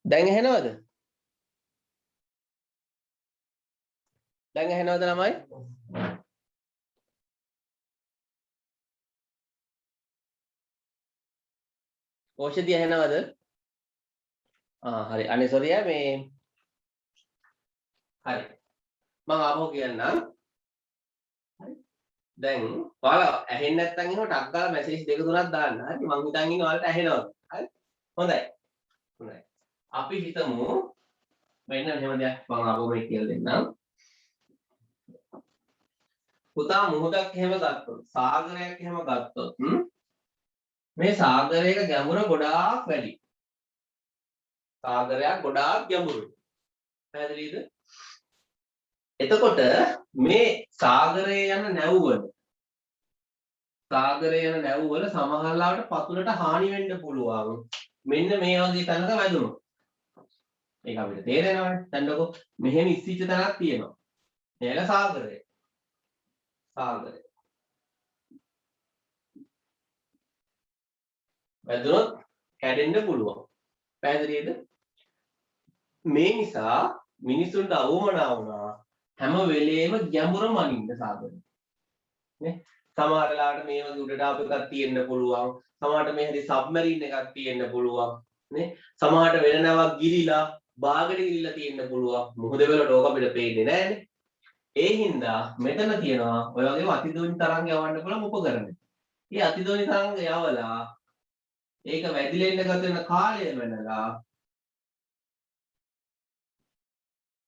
දැන් ඇහෙනවද? දැන් ඇහෙනවද ළමයි? ඕෂධිය ඇහෙනවද? හරි. අනේ සෝරිය මේ හරි. මම ආපහු කියන්නම්. හරි. දැන් ඔයාලා ඇහෙන්නේ නැත්නම් එහෙම ටක් ගාලා මැසේජ් දෙක තුනක් දාන්න. හරි. මං හිතන් ඉන්නේ ඔයාලට ඇහෙනවද? හරි. හොඳයි. හොඳයි. අපි හිතමු මෙන්න මෙහෙම දෙයක් මම ආපහු මේ කියලා දෙන්නම්. පුතා මුහුදක් එහෙම ගත්තොත් සාගරයක් එහෙම ගත්තොත් මේ සාගරයක ගැඹුර ගොඩාක් වැඩි. සාගරයක් ගොඩාක් ගැඹුරුයි. පැහැදිලිද? එතකොට මේ සාගරයේ යන නැව්වල සමහරවිට පතුලට හානි වෙන්න පුළුවන්. මෙන්න මේ වගේ තැනක වැදුණොත්. ඒක අපිට තේරෙනවනේ. දැන්කො මෙහෙම ඉස්සිච්ච තැනක් තියෙනවා. මේක සාගරය. වැදුනොත් කැඩෙන්න පුළුවන්. පැහැදිලිද? මේ නිසා මිනිසුන්ට අවමනා වුණා හැම වෙලේම ගැඹුරම අනින්න සාගරේ. නේ? සමහර වෙලාවට මේ වගේ උඩට ආපු එකක් තියෙන්න පුළුවන්. සමහරට මේ හැටි සබ්මරීන් එකක් තියෙන්න පුළුවන්. නේ? සමහරට වෙන නැවක් ගිලිලා බාගට ගිලිලා තියෙන්න පුළුවන්. මොහොත වලට ඕක අපිට පේන්නේ නැහැනේ. ඒ හින්දා මෙතන තියෙනවා ඔය වගේම අතිදෝනි තරංග යවන්න පුළුවන් උපකරණ. මේ අතිදෝනි තරංග යවලා ඒක වැදිලා ඉන්න ගත වෙන කාලය වෙනලා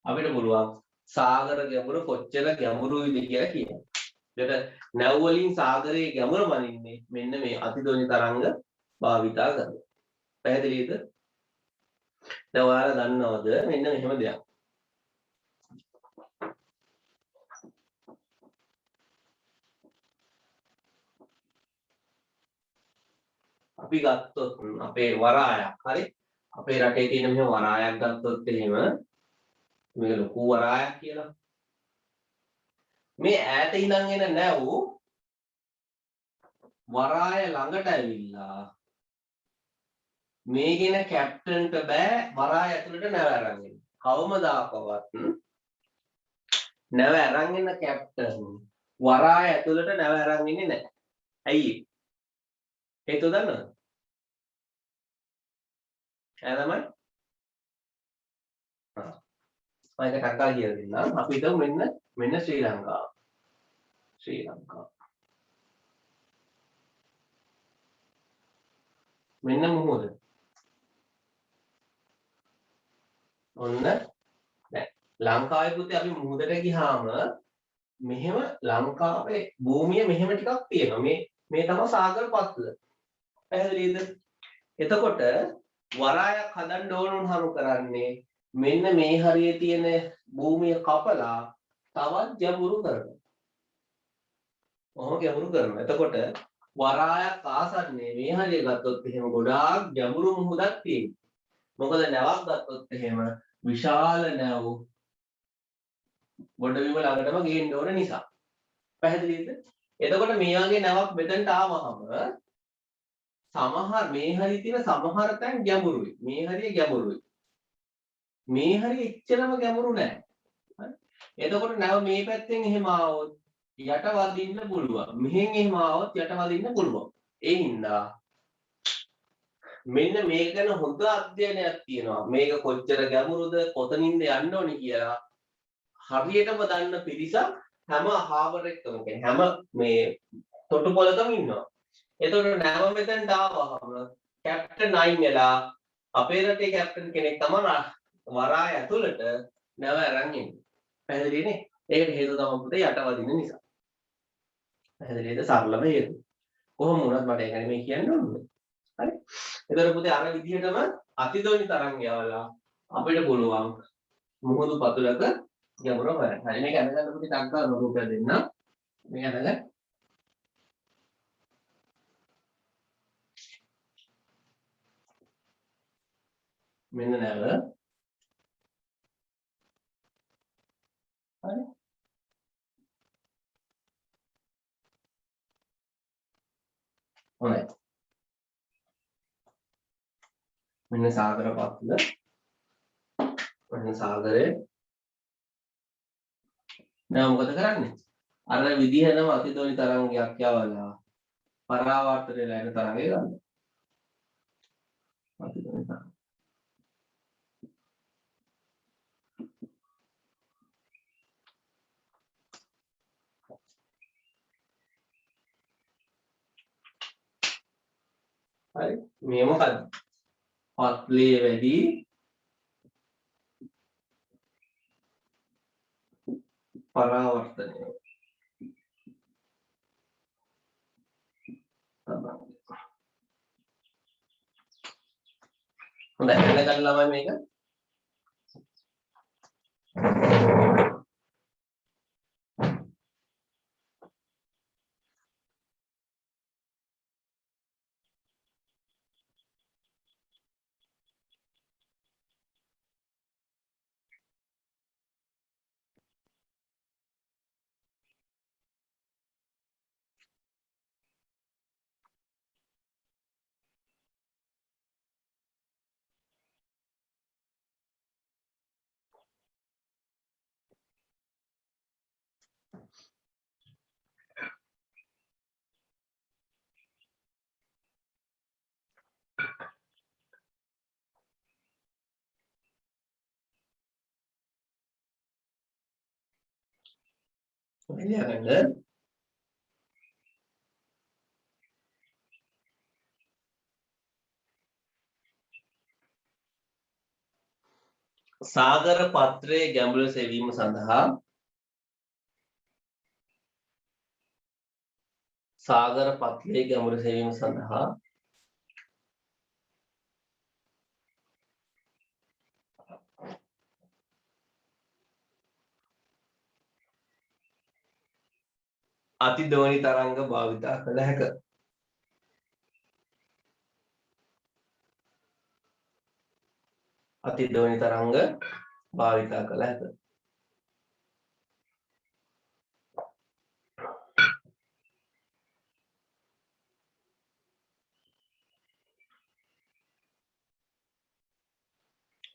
අපිට පුළුවන් සාගර ගැඹුර කොච්චර ගැඹුරුයිද කියලා කියන්න. ඒකට නැව් වලින් සාගරයේ ගැඹුර මනින්නේ මෙන්න මේ අතිදෝනි තරංග භාවිතා කරලා. පැහැදිලිද? දැන් ඔයාලා දන්නවද මෙන්න මෙහෙම දෙයක්. අපි ගත්තොත් අපේ වරායක් හරි අපේ රටේ තියෙන මෙහෙම වරායක් ගත්තොත් එහෙම මේක ලොකු වරායක් කියලා. මේ ඈත ඉඳන් එන නැව් වරාය ළඟට ඇවිල්ලා මේකේන කැප්ටන්ට බෑ වරාය ඇතුළට නැව අරන් එන්න. කවමදාකවත් නැව අරන් එන කැප්ටන් වරාය ඇතුළට නැව අරන් ඉන්නේ නැහැ. ඇයි? හේතුව දන්නවද? ඈ ළමයි? මම ඒක ටක්කා කියලා දෙන්නම්. අපි හිතමු මෙන්න ශ්‍රී ලංකාව. මෙන්න මුහුද. ඔන්න දැන් ලංකාවේ පුතේ අපි මුහුදට ගියාම මෙහෙම ලංකාවේ භූමිය මෙහෙම ටිකක් තියෙනවා. මේ තමයි සාගර පත්ල. පැහැදිලිද? එතකොට වරායක් හදන්න ඕන වුණාම කරන්නේ මෙන්න මේ හරියේ තියෙන භූමිය කපලා තවත් ගැඹුරු කරනවා. ඔහොම ගැඹුරු කරනවා. එතකොට වරායක් ආසන්නේ මේ හරිය ගත්තොත් එහෙම ගොඩාක් ගැඹුරු මුහුදක් තියෙනවා. මොකද නැවක් ගත්තොත් එහෙම විශාල නැව් ගොඩබිම ළඟටම ගේන්න ඕන නිසා. පැහැදිලිද? එතකොට මේ වගේ නැවක් මෙතනට ආවහම සමහර මේ හරිය තියෙන සමහර තැන් ගැඹුරුයි. මේ හරිය ගැඹුරුයි. මේ හරිය එච්චරම ගැඹුරු නෑ. හරි? එතකොට නැව මේ පැත්තෙන් එහෙම ආවොත් යට වදින්න පුළුවන්. මෙහෙන් එහෙම ආවොත් යට වදින්න පුළුවන්. ඒ හින්දා මෙන්න මේක ගැන හොඳ අධ්‍යයනයක් තියෙනවා. මේක කොච්චර ගැඹුරුද කොතනින්ද යන්න ඕනේ කියලා හරියටම දන්න පිරිසක් හැම හාබර් එකකම කියන්නේ හැම මේ තොටුපළකම ඉන්නවා. එතකොට නැව මෙතනට ආවහම කැප්ටන් අයින් වෙලා අපේ රටේ කැප්ටන් කෙනෙක් තමයි වරාය ඇතුළට නැව අරන් ඉන්නේ. පැහැදිලිනේ? ඒකට හේතුව තමයි පුතේ යට වදින නිසා. පැහැදිලිද? සරලම හේතුව. කොහොම වුණත් මට ඒක නෙමෙයි කියන්න ඕනේ. හරි? එතකොට පුතේ අර විදිහටම අතිදෝනි තරංග යවලා අපිට පුළුවන් මුහුදු පතුලක ගැඹුර හොයන්න. හරි මේක අඳගන්න පුතේ ටක් ගාලා රූපය දෙන්න. මේක අඳගන්න. මෙන්න නැව. හරි? හොඳයි. මෙන්න සාගර පතුල ඔන්න සාගරේ දැන් මොකද කරන්නේ? අර විදිහටම අතිදෝනි තරංගයක් යවලා පරාවර්තනය වෙන තරංගය ගන්න. අතිදෝනි තරංග. හරි මේ මොකද්ද? පත්ලේ වැඩි පරාවර්තනය. හොඳයි එන්න ගන්න ළමයි මේක. එළියගන්න. සාගර පත්‍රයේ ගැඹුර සෙවීම සඳහා සාගර පත්‍රයේ ගැඹුර සෙවීම සඳහා අතිදෝනි තරංග භාවිතා කළ හැක. අතිදෝනි තරංග භාවිතා කළ හැක.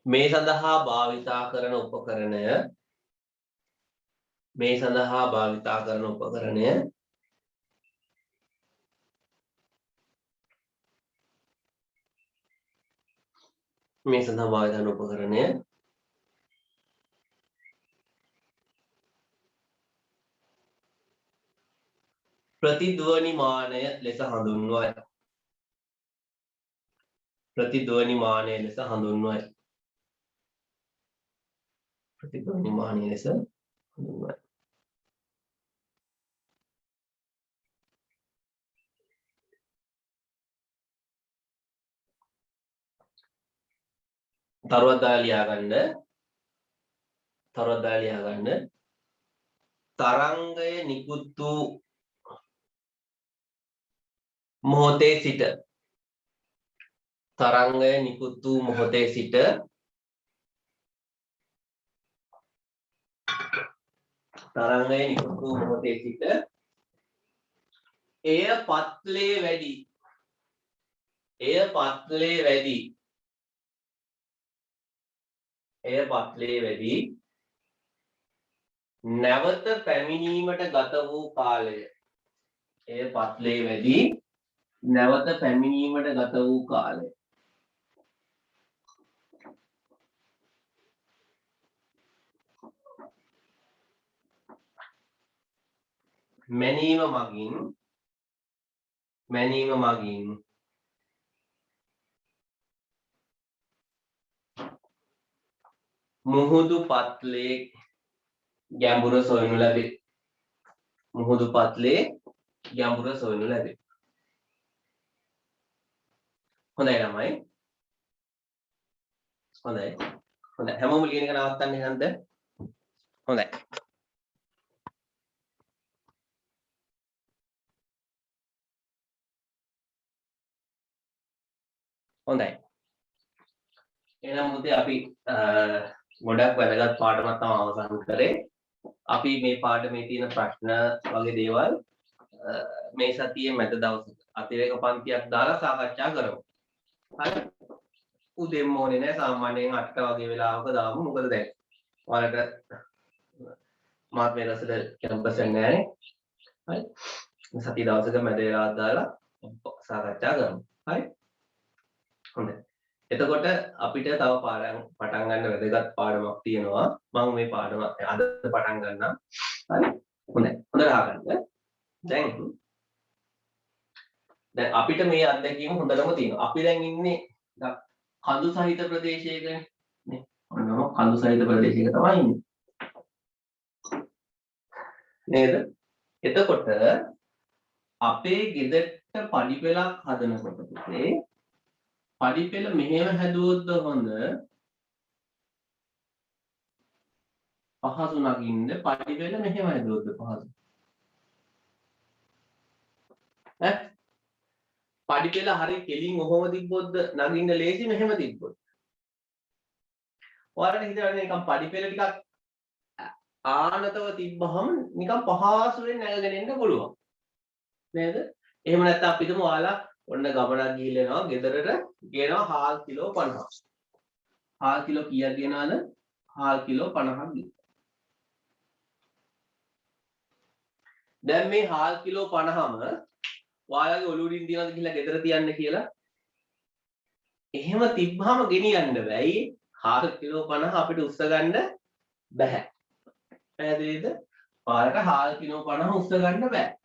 මේ සඳහා භාවිතා කරන උපකරණය මේ සඳහා භාවිතා කරන උපකරණය මේ සඳහා භාවිතා කරන උපකරණය ප්‍රතිධ්වනිමානය ලෙස හඳුන්වයි. ප්‍රතිධ්වනිමානය ලෙස හඳුන්වයි. ප්‍රතිධ්වනිමානය ලෙස හඳුන්වයි. තරුවක් දාලා ලියාගන්න. තරුවක් දාලා ලියාගන්න. තරංගය නිකුත් වූ මොහොතේ සිට තරංගය නිකුත් වූ මොහොතේ සිට තරංගය නිකුත් වූ මොහොතේ සිට එය පත්ලේ වැඩි එය පත්ලේ වැඩි එය පත්ලේ වැඩි නැවත පැමිණීමට ගත වූ කාලය එය පත්ලේ වැඩි නැවත පැමිණීමට ගත වූ කාලය මැනීම මගින් මුහුදු පත්ලේ ගැඹුර සොයනු ලැබේ. මුහුදු පත්ලේ ගැඹුර සොයනු ලැබේ. හොඳයි ළමයි. හොඳයි. හොඳයි. හැමෝම ලියන එක නවත්තන්නේ නැද්ද? හොඳයි. හොඳයි. එහෙනම් මුදේ අපි ගොඩක් වැදගත් පාඩමක් තමයි අවසන් කරේ. අපි මේ පාඩමේ තියෙන ප්‍රශ්න වගේ දේවල් මේ සතියේ මැද දවසට අතිරේක පන්තියක් දාලා සාකච්ඡා කරමු. හරි. උදේම ඕනේ නැහැ සාමාන්‍යයෙන් 8ට වගේ වෙලාවක දාමු. මොකද දැන් ඔයාලට මාත් මේ දවස්වල කැම්පස් එක නැහැ නේ. හරි. සති දවසක මැද වෙලාවක් දාලා සාකච්ඡා කරමු. හරි. හොඳයි. එතකොට අපිට තව පටන් ගන්න වැදගත් පාඩමක් තියෙනවා. මම මේ පාඩම අද පටන් ගන්නම්. හරි. හොඳයි. හොඳට අහගන්න. දැන් අපිට මේ අත්දැකීම හොඳටම තියෙනවා. අපි දැන් ඉන්නේ කඳු සහිත ප්‍රදේශයකනේ. නේ. ඔන්නම කඳු සහිත ප්‍රදේශයක තමයි ඉන්නේ. නේද? එතකොට අපේ ගෙදරට පඩිපෙළක් හදනකොට පුතේ පඩිපෙළ මෙහෙම හැදුවොත්ද හොඳ පහසු නගින්න පඩිපෙළ මෙහෙම හැදුවොත්ද පහසු ඈ පඩිපෙළ හරි කෙලින් ඔහොම තිබ්බොත්ද නගින්න ලේසි මෙහෙම තිබ්බොත් ඔයාලට හිතන්නේ නිකන් පඩිපෙළ ටිකක් ආනතව තිබ්බහම නිකන් පහසුවෙන් නැගගෙන එන්න පුළුවන් නේද එහෙම නැත්නම් අපි හිතමු ඔයාලා ඔන්න ගමනක් ගිහිල්ලා එනවා ගෙදරට ගේනවා හාල් කිලෝ 50. හාල් කිලෝ කීයක් ගෙනාද? හාල් කිලෝ 50ක් ගෙනා. දැන් මේ හාල් කිලෝ 50ම ඔයාලගේ ඔලුවකින් තියනවාද කියලා ගෙදර තියන්න කියලා? එහෙම තිබ්බහම ගෙනියන්න බෑ. හාල් කිලෝ 50 අපිට උස්ස ගන්න බෑ. පැහැදිලිද? පාරට හාල් කිලෝ 50 උස්ස ගන්න බෑ.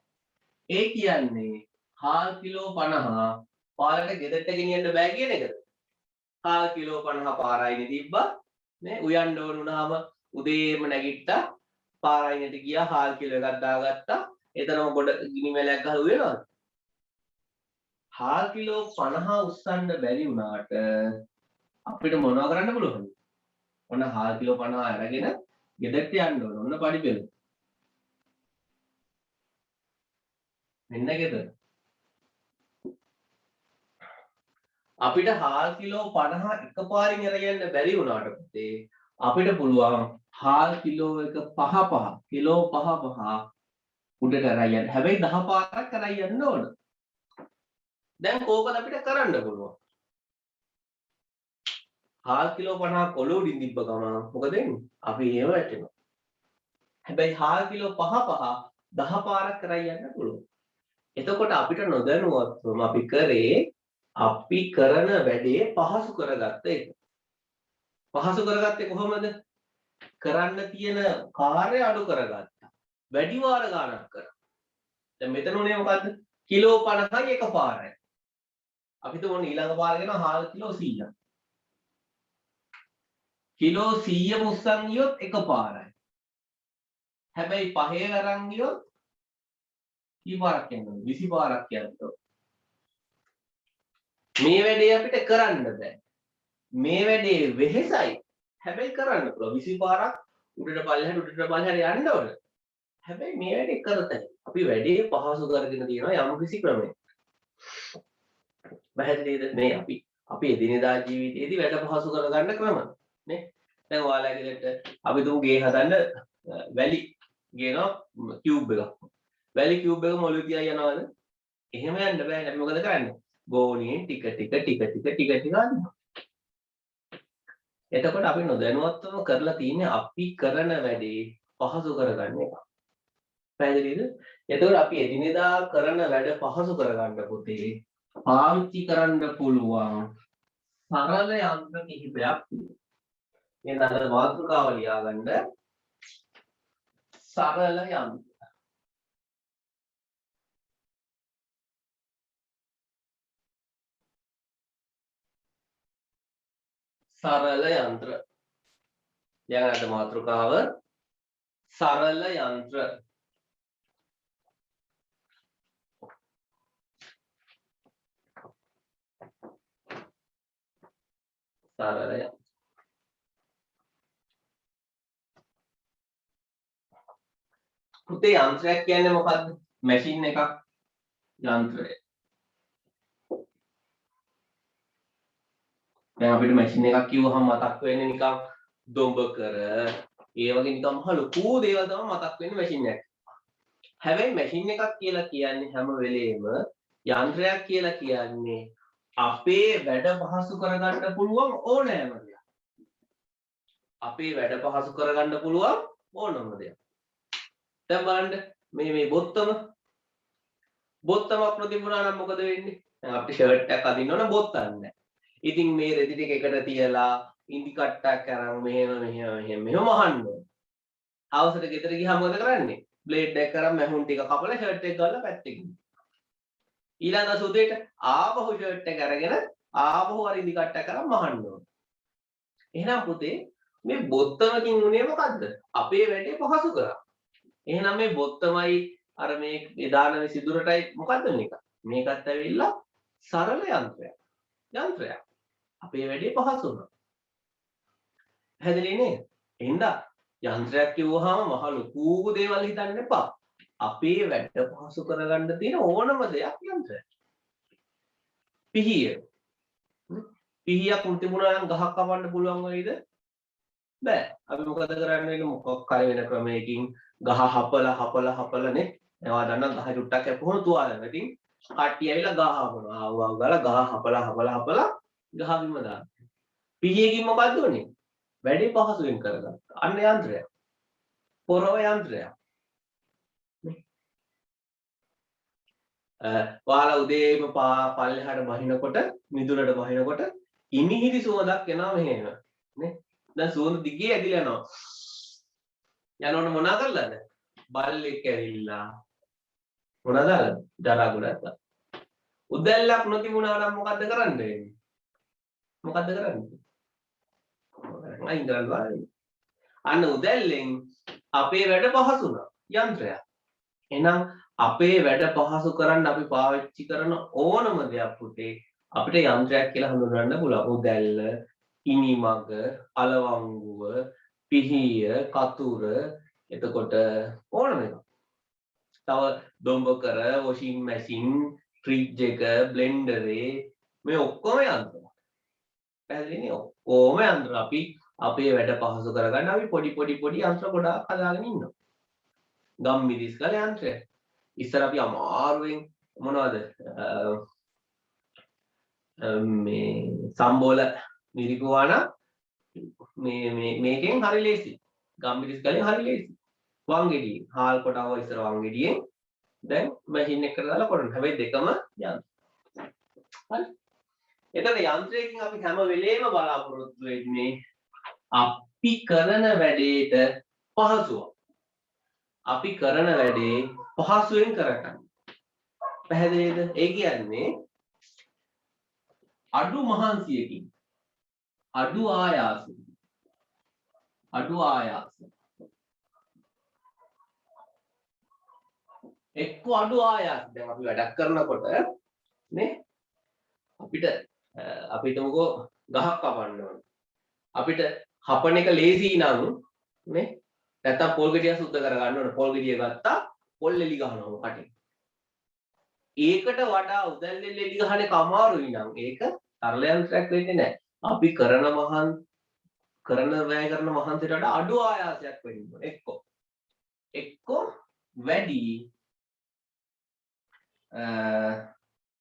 ඒ කියන්නේ හාල් කිලෝ 50 පාරට ගෙදරට ගෙනියන්න බෑ කියන එකද? හාල් කිලෝ 50 පාරයිනේ තිබ්බා නේ උයන්න ඕන වුණාම උදේම නැගිට්ටා පාරයිනට ගියා හාල් කිලෝ එකක් දාගත්තා එතනම ගොඩ ගිනි මැලයක් ගහලා උයනවාද? හාල් කිලෝ 50 උස්සන්න බැරි වුණාට අපිට මොනව කරන්න පුළුවන්ද? ඔන්න හාල් කිලෝ 50 අරගෙන ගෙදරට යන්න ඕන. ඔන්න පඩිපෙළ. මෙන්න ගෙදර. අපිට හාල් කිලෝ 50 එකපාරින් අරගෙන බැරි වුණාට පුතේ අපිට පුළුවන් හාල් කිලෝ එක පහ කිලෝ පහ උඩට අරන් යන්න. හැබැයි 10 පාරක් අරන් යන්න ඕන. දැන් කෝකද අපිට කරන්න පුළුවන්? හාල් කිලෝ 50 කොළ උඩින් තිබ්බ ගමන් මොකද වෙන්නේ? අපි එහෙම වැටෙනවා. හැබැයි හාල් කිලෝ 10 පාරක් අරන් යන්න පුළුවන්. එතකොට අපිට නොදැනුවත්වම අපි කරේ අපි කරන වැඩේ පහසු කරගත්ත එක. පහසු කරගත්තේ කොහොමද? කරන්න තියෙන කාර්ය අඩු කරගත්තා. වැඩි වාර ගණනක් කරා. දැන් මෙතන උනේ මොකද්ද? කිලෝ 50යි එක පාරයි. අපි තුමු ඊළඟ පාර ගෙන හාල් කිලෝ 100ක්. කිලෝ 100 මුස්සන් ගියොත් එක පාරයි. හැබැයි පහේ අරන් ගියොත් කී පාරක් යනවද? 20 පාරක් යනවා. මේ වැඩේ අපිට කරන්න බෑ. මේ වැඩේ වෙහෙසයි. හැබැයි කරන්න පුළුවන්. 20 පාරක් උඩට පල්ලෙහාට යන්න ඕන. හැබැයි මේ වැඩේ කරතයි. අපි වැඩේ පහසු කරගෙන තියෙනවා යම් කිසි ක්‍රමයක. පැහැදිලිද? මේ අපි එදිනෙදා ජීවිතයේදී වැඩ පහසු කරගන්න ක්‍රම නේ. දැන් ඔයාලගේ දෙට අපි තුමු ගේ හදන්න වැලි ගේනවා කියුබ් එකක්. වැලි කියුබ් එක මොළු තියා යනවද? එහෙම යන්න බෑ. අපි මොකද කරන්නේ? ගෝණියෙන් ටික අදිනවා. එතකොට අපි නොදැනුවත්වම කරලා තියෙන්නේ අපි කරන වැඩේ පහසු කරගන්න එක. පැහැදිලිද? එතකොට අපි එදිනෙදා කරන වැඩ පහසු කරගන්න පුතේ පාවිච්චි කරන්න පුළුවන් සරල යන්ත්‍ර කිහිපයක් තියෙනවා. මේ නතර මාතෘකාව ලියාගන්න සරල යන්ත්‍ර. සරල යන්ත්‍ර. ලියාගන්න මාතෘකාව සරල යන්ත්‍ර. සරල යන්ත්‍ර. පුතේ යන්ත්‍රයක් කියන්නේ මොකද්ද? මැෂින් එකක් යන්ත්‍රය. දැන් අපිට මැෂින් එකක් කිව්වහම මතක් වෙන්නේ නිකන් දොඹකර ඒ වගේ නිකන් මහ ලොකු දේවල් තමයි මතක් වෙන්නේ මැෂින් එකක්. හැබැයි මැෂින් එකක් කියලා කියන්නේ හැම වෙලේම යන්ත්‍රයක් කියලා කියන්නේ අපේ වැඩ පහසු කරගන්න පුළුවන් ඕනෑම දෙයක්. අපේ වැඩ පහසු කරගන්න පුළුවන් ඕනම දෙයක්. දැන් බලන්න මේ බොත්තමක් නොතිබුණා නම් මොකද වෙන්නේ? දැන් අපිට ෂර්ට් එකක් අදින්න ඕන බොත්තක් නැහැ. ඉතින් මේ රෙදි ටික එකට තියලා ඉන්දි කට්ටක් අරන් මෙහෙම මහන්න ඕන. හවසට ගෙදර ගියාම මොකද කරන්නේ? බ්ලේඩ් එක කරන් මැහුන් ටික කපලා ෂර්ට් එක ගාලා පැත්තකින්. ඊළඟ සුදේට ආපහු ෂර්ට් එක අරගෙන ආපහු අර ඉන්දි කට්ටක් කරන් මහන්න ඕන. එහෙනම් පුතේ මේ බොත්තමකින් උනේ මොකද්ද? අපේ වැඩේ පහසු කරා. එහෙනම් මේ බොත්තමයි අර මේ දාන සිදුරටයි මොකද්ද මේක? මේකත් ඇවිල්ලා සරල යන්ත්‍රයක්. අපේ වැඩේ පහසු වුණා. පැහැදිලි නේද? එහෙනම් යන්ත්‍රයක් කිව්වහම මහ ලොකු දේවල් හිතන්න එපා. අපේ වැඩ පහසු කරගන්න තියෙන ඕනම දෙයක් යන්ත්‍රයක්. පිහියක් තිබුණා නම් ගහක් කපන්න පුළුවන් වෙයිද? බෑ. අපි මොකද කරන්නේ? මොකක් හරි වෙන ක්‍රමයකින් ගහ හපලා ඒවා දන්නා ගහ චුට්ටක් කැපුවම තුවාල. ඉතින් කට්ටිය ඇවිල්ලා ගහ හපනවා. ආවව ගාලා ගහ හපලා ගහ බිම දානවා. පිහියකින් මොකද්ද උනේ? වැඩි පහසුවෙන් කරගත්තා. අන්න යන්ත්‍රයක්. පොරව යන්ත්‍රයක්. ඔයාලා උදේම පල්ලෙහාට බහිනකොට මිදුලට බහිනකොට ඉමිහිරි සුවඳක් එනවා මෙහෙම. නේ? දැන් සුවඳ දිගේ ඇදිලා යනවා. යනකොට මොනා කරලාද? බල්ලෙක් ඇවිල්ලා මොනවාද? ජරා ගොඩක්. උදැල්ලක් නොතිබුණා නම් මොකද්ද කරන්නේ? අයින් කරලා අන්න උදැල්ලෙන් අපේ වැඩ පහසු වුණා. යන්ත්‍රයක්. එහෙනම් අපේ වැඩ පහසු කරන්න අපි පාවිච්චි කරන ඕනම දෙයක් පුතේ අපිට යන්ත්‍රයක් කියලා හඳුන්වන්න පුළුවන්. උදැල්ල, ඉනිමග, අලවංගුව, පිහිය, කතුර, එතකොට ඕනම එකක්. තව දොඹකර, වොෂින් මැෂින්, ෆ්‍රිජ් එක, බ්ලෙන්ඩරේ මේ ඔක්කොම යන්ත්‍ර. පැහැදිලිනේ? ඔක්කොම යන්ත්‍ර අපි අපේ වැඩ පහසු කරගන්න අපි පොඩි යන්ත්‍ර ගොඩාක් හදාගෙන ඉන්නවා. ගම් මිරිස් ගල යන්ත්‍රය. ඉස්සර අපි අමාරුවෙන් මොනවද මේ සම්බෝල මිරිකුවා නම් මේකෙන් හරි ලේසි. ගම් මිරිස් ගලෙන් හරි ලේසි. වංගෙඩිය හාල් කොටව ඉස්සර වංගෙඩියෙන් දැන් මැෂින් එකකට දාලා කොටන. හැබැයි දෙකම යන්ත්‍ර. හරි. එතන යන්ත්‍රයකින් අපි හැම වෙලේම බලාපොරොත්තු වෙන්නේ අපි කරන වැඩේට පහසුවක්. අපි කරන වැඩේ පහසුවෙන් කරගන්න. පැහැදිලිද? ඒ කියන්නේ අඩු මහන්සියකින් අඩු ආයාසයෙන් එක්ක අඩු ආයාස. දැන් අපි වැඩක් කරනකොට නේ අපිට මොකෝ ගහක් කපන්න ඕන. අපිට හපන එක ලේසි නම් නේ නැත්තම් පොල් ගෙඩිය සුද්ධ කරගන්න ඕන. පොල් ගෙඩිය ගත්තා පොල් එලි ගහනවා කටින්. ඒකට වඩා උදැල්ලෙල් එලි ගහන එක අමාරුයි නම් ඒක සරල යන්ත්‍රයක් වෙන්නේ නැහැ. අපි කරන මහන්සියට වඩා අඩු ආයාසයක් වෙන්න ඕන. එක්ක වැඩි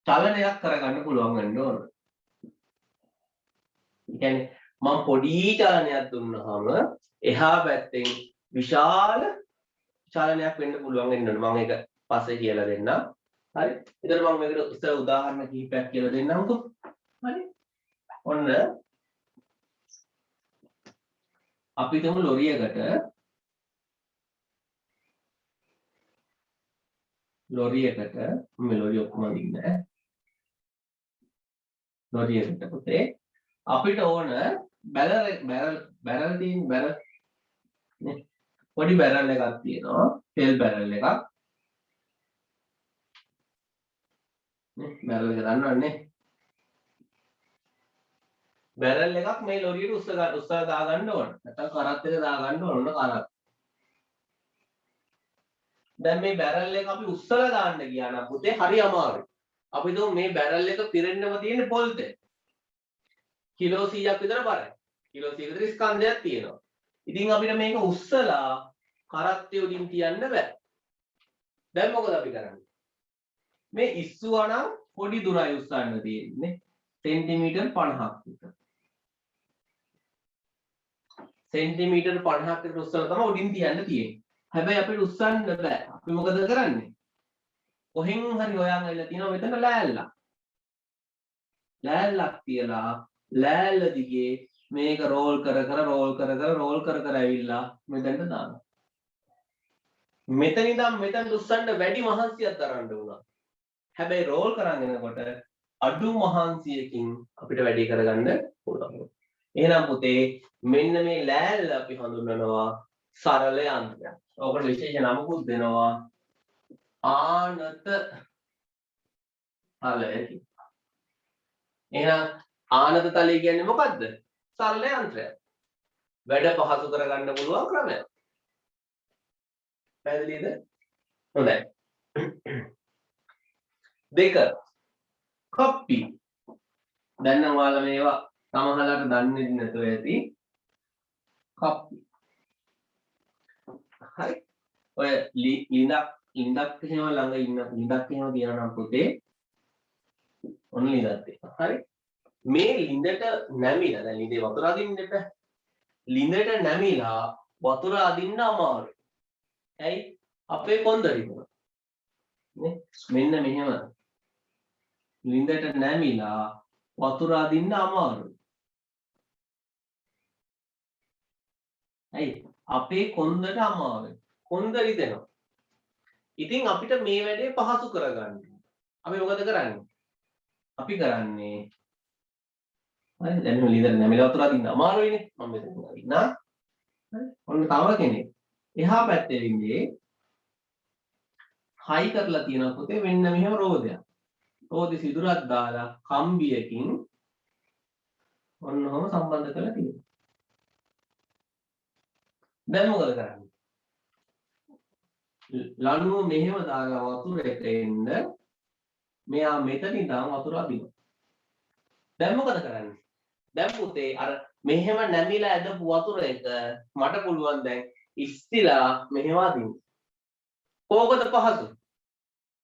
චලනයක් කරගන්න පුළුවන් වෙන්න ඕන. ඒ කියන්නේ මම පොඩි චලනයක් දුන්නාම එහා පැත්තෙන් විශාල චලනයක් වෙන්න පුළුවන් වෙන්න ඕන. මම ඒක පස්සේ කියලා දෙන්නම්. හරි. ඊට මම මේකට ඉස්සර උදාහරණ කිහිපයක් කියලා දෙන්නම්කෝ. හරි. ඔන්න අපි තුමු ලොරියකට මේ ලොරිය ඔක්කොම ඉන්නේ. ලොරියකට පුතේ අපිට ඕන බැරල් නේ පොඩි බැරල් එකක් තියෙනවා. තෙල් බැරල් එකක්. නේ බැරල් එක දන්නවනේ. බැරල් එකක් මේ ලොරියට උස්සලා දාගන්න ඕන. නැත්නම් කරත් එක දාගන්න ඕන කරත්. දැන් මේ බැරල් එක අපි උස්සලා දාන්න ගියා නම් පුතේ හරි අමාරුයි. අපි දුම් මේ බැරල් එක පිරෙන්නම තියෙන පොල් තෙල්. කිලෝ 100ක් විතර බරයි. කිලෝ 100 විතර ස්කන්ධයක් තියෙනවා. ඉතින් අපිට මේක උස්සලා කරත්තේ උඩින් තියන්න බෑ. දැන් මොකද අපි කරන්නේ? මේ ඉස්සුවා නම් පොඩි දුරයි උස්සන්න තියෙන්නේ. සෙන්ටිමීටර් 50ක් විතර. සෙන්ටිමීටර් 50ක් විතර උස්සලා තමයි උඩින් තියන්න තියෙන්නේ. හැබැයි අපිට උස්සන්න බෑ. අපි මොකද කරන්නේ? කොහෙන් හරි හොයන් ඇවිල්ලා තියෙනවා මෙතන ලෑල්ලක්. ලෑල්ලක් තියලා ලෑල්ල දිගේ මේක රෝල් කර කර ඇවිල්ලා මෙතනට දානවා. මෙතන ඉඳන් මෙතනට උස්සන්න වැඩි මහන්සියක් දරන්න වුණා. හැබැයි රෝල් කරන් යනකොට අඩු මහන්සියකින් අපිට වැඩි කරගන්න පුළුවන්. එහෙනම් පුතේ මෙන්න මේ ලෑල්ල අපි හඳුන්වනවා සරල යන්ත්‍රයක්. ඔකට විශේෂ නමකුත් දෙනවා ආනත තලය. එහෙනම් ආනත තලය කියන්නේ මොකද්ද? සරල යන්ත්‍රයක්. වැඩ පහසු කරගන්න පුළුවන් ක්‍රමයක්. පැහැදිලිද? හොඳයි. දෙක කප්පි. දැන් නම් ඔයාලා මේවා සමහරවිට දන්නේ නැතුව ඇති. කප්පි. හරි. ඔය ලිඳක් එහෙම ළඟ ඉන්න ලිඳක් එහෙම තියනවා නම් පුතේ ඔන්න ලිඳක් තියෙනවා. හරි. මේ ලිඳට නැමිලා දැන් ලිඳේ වතුර අදින්න එපා. ලිඳට නැමිලා වතුර අදින්න අමාරුයි. ඇයි? අපේ කොන්ද රිදුනා. නේ? මෙන්න මෙහෙම ලිඳට නැමිලා වතුර අදින්න අමාරුයි. ඇයි? අපේ කොන්දට අමාරුයි. කොන්ද රිදෙනවා. ඉතින් අපිට මේ වැඩේ පහසු කරගන්න. අපි මොකද කරන්නේ? අපි කරන්නේ හරි දැන් මේ ලිඳට නැමිලා වතුර අදින්න අමාරුයිනේ. මම මෙතන අදින්නා. හරි. ඔන්න තව කෙනෙක්. එහා පැත්තේ ඉන්නේ හයි කරලා තියෙනවා පුතේ මෙන්න මෙහෙම රෝදයක්. රෝදේ සිදුරක් දාලා කම්බියකින් ඔන්නෝම සම්බන්ධ කරලා තියෙනවා. දැන් මොකද කරන්නේ? ලණුව මෙහෙම දාලා වතුර එක එන්න මෙයා මෙතන ඉඳන් වතුර අදිනවා. දැන් මොකද කරන්නේ? දැන් පුතේ අර මෙහෙම නැමිලා ඇදපු වතුර එක මට පුළුවන් දැන් ඉස්තිලා මෙහෙම අදින්න. කෝකද පහසු?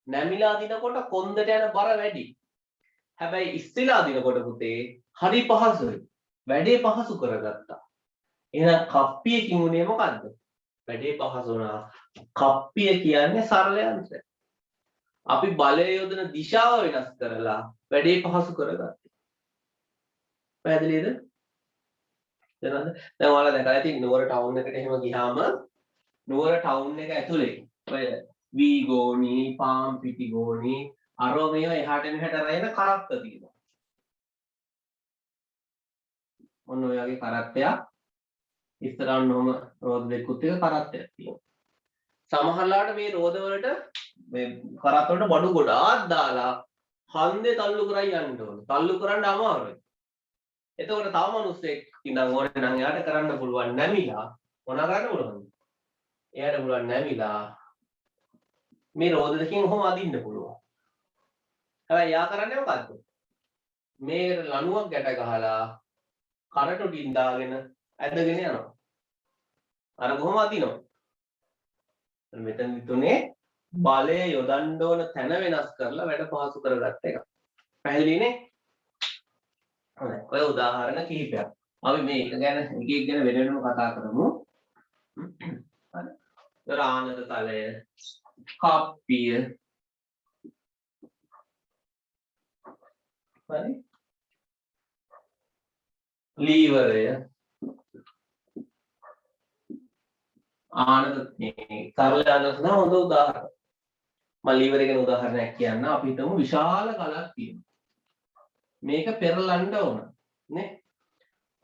නැමිලා අදිනකොට කොන්දට යන බර වැඩි. හැබැයි ඉස්තිලා අදිනකොට පුතේ හරි පහසුයි. වැඩේ පහසු කරගත්තා. එහෙනම් කප්පියකින් උනේ මොකද්ද? වැඩේ පහසු වුණා. කප්පිය කියන්නේ සරල යන්ත්‍රයක්. අපි බලය යොදන දිශාව වෙනස් කරලා වැඩේ පහසු කරගත්තා. පැහැදිලිද? දැන් ඔයාලා දැකලා ඇති නුවර ටවුන් එකට එහෙම ගියාම නුවර ටවුන් එක ඇතුලේ ඔය වී ගෝනි, පාම් පිටි ගෝනි, අරෝ මේවා එහාට මෙහාට රැගෙන කරත්ත තියෙනවා. ඔන්න ඔය වගේ කරත්තයක් ඉස්සරහන් නොම රෝද දෙකකුත් එක කරත්තයක් තියෙනවා. සමහරලාට මේ රෝද වලට මේ කරත්ත වලට බඩු ගොඩාක් දාලා හන්දේ තල්ලු කරයි යන්න ඕන. තල්ලු කරන්න අමාරුයි. එතකොට තව මිනිස්සෙක් ඉඳන් ඕනේ නම් එයාට කරන්න පුළුවන් නැමිලා මොන කරන්න පුළුවන්ද? එයාට පුළුවන් නැමිලා මේ රෝද දෙකෙන් කොහොම අදින්න පුළුවන්. හැබැයි යා කරන්නේ මොකද්ද? මේ ලණුවක් ගැට ගහලා කරට උඩින් දාගෙන ඇදගෙන යනවා. අර කොහොම අදිනවා? මෙතන තුනේ බලය යොදන්න ඕන තැන වෙනස් කරලා වැඩ පහසු කරගත්ත එක. පැහැදිලිනේ? හොඳයි. ඔය උදාහරණ කිහිපයක්. අපි මේ එක ගැන එක ගැන වෙනම කතා කරමු. හරි. ආනත තලය, කප්පිය. හරි. ලීවරය. ආනත මේ සරල ආනත නම් හොඳ උදාහරණ. මම ලීවරය ගැන උදාහරණයක් කියන්න. අපි හිතමු විශාල කලක් තියෙනවා. මේක පෙරලන්න ඕන නේ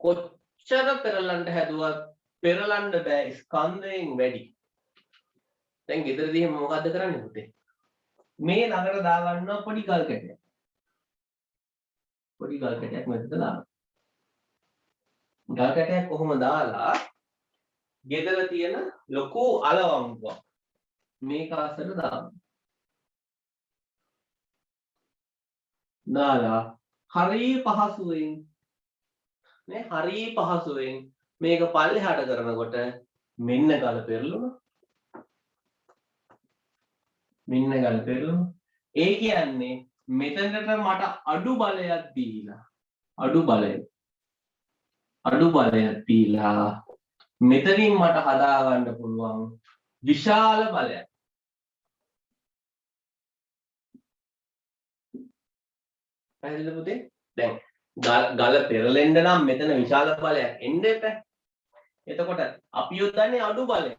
කොච්චර පෙරලන්න හැදුවත් පෙරලන්න බෑ ස්කන්ධයෙන් වැඩි. දැන් ගෙදරදී මොකද්ද කරන්නේ පුතේ? මේ ළඟට දාගන්නවා පොඩි ගල් කැටයක්. පොඩි ගල් කැටයක් මෙතන දානවා. ගල් කැටයක් කොහොම දාලා ගෙදර තියෙන ලොකු අලවම්පුවක් මේක අස්සට දානවා. දාලා හරි පහසුවෙන් නේ හරි පහසුවෙන් මේක පල්ලෙහාට කරනකොට මෙන්න ගල පෙරළුණා. මෙන්න ගල පෙරළුණා. ඒ කියන්නේ මෙතනට මට අඩු බලයක් දීලා අඩු බලයක් දීලා මෙතනින් මට හදා ගන්න පුළුවන් විශාල බලයක්. පැහැදිලිද පුතේ? දැන් ගල පෙරලෙන්න නම් මෙතන විශාල බලයක් එන්න එපා. එතකොට අපි යොදන්නේ අඩු බලයක්.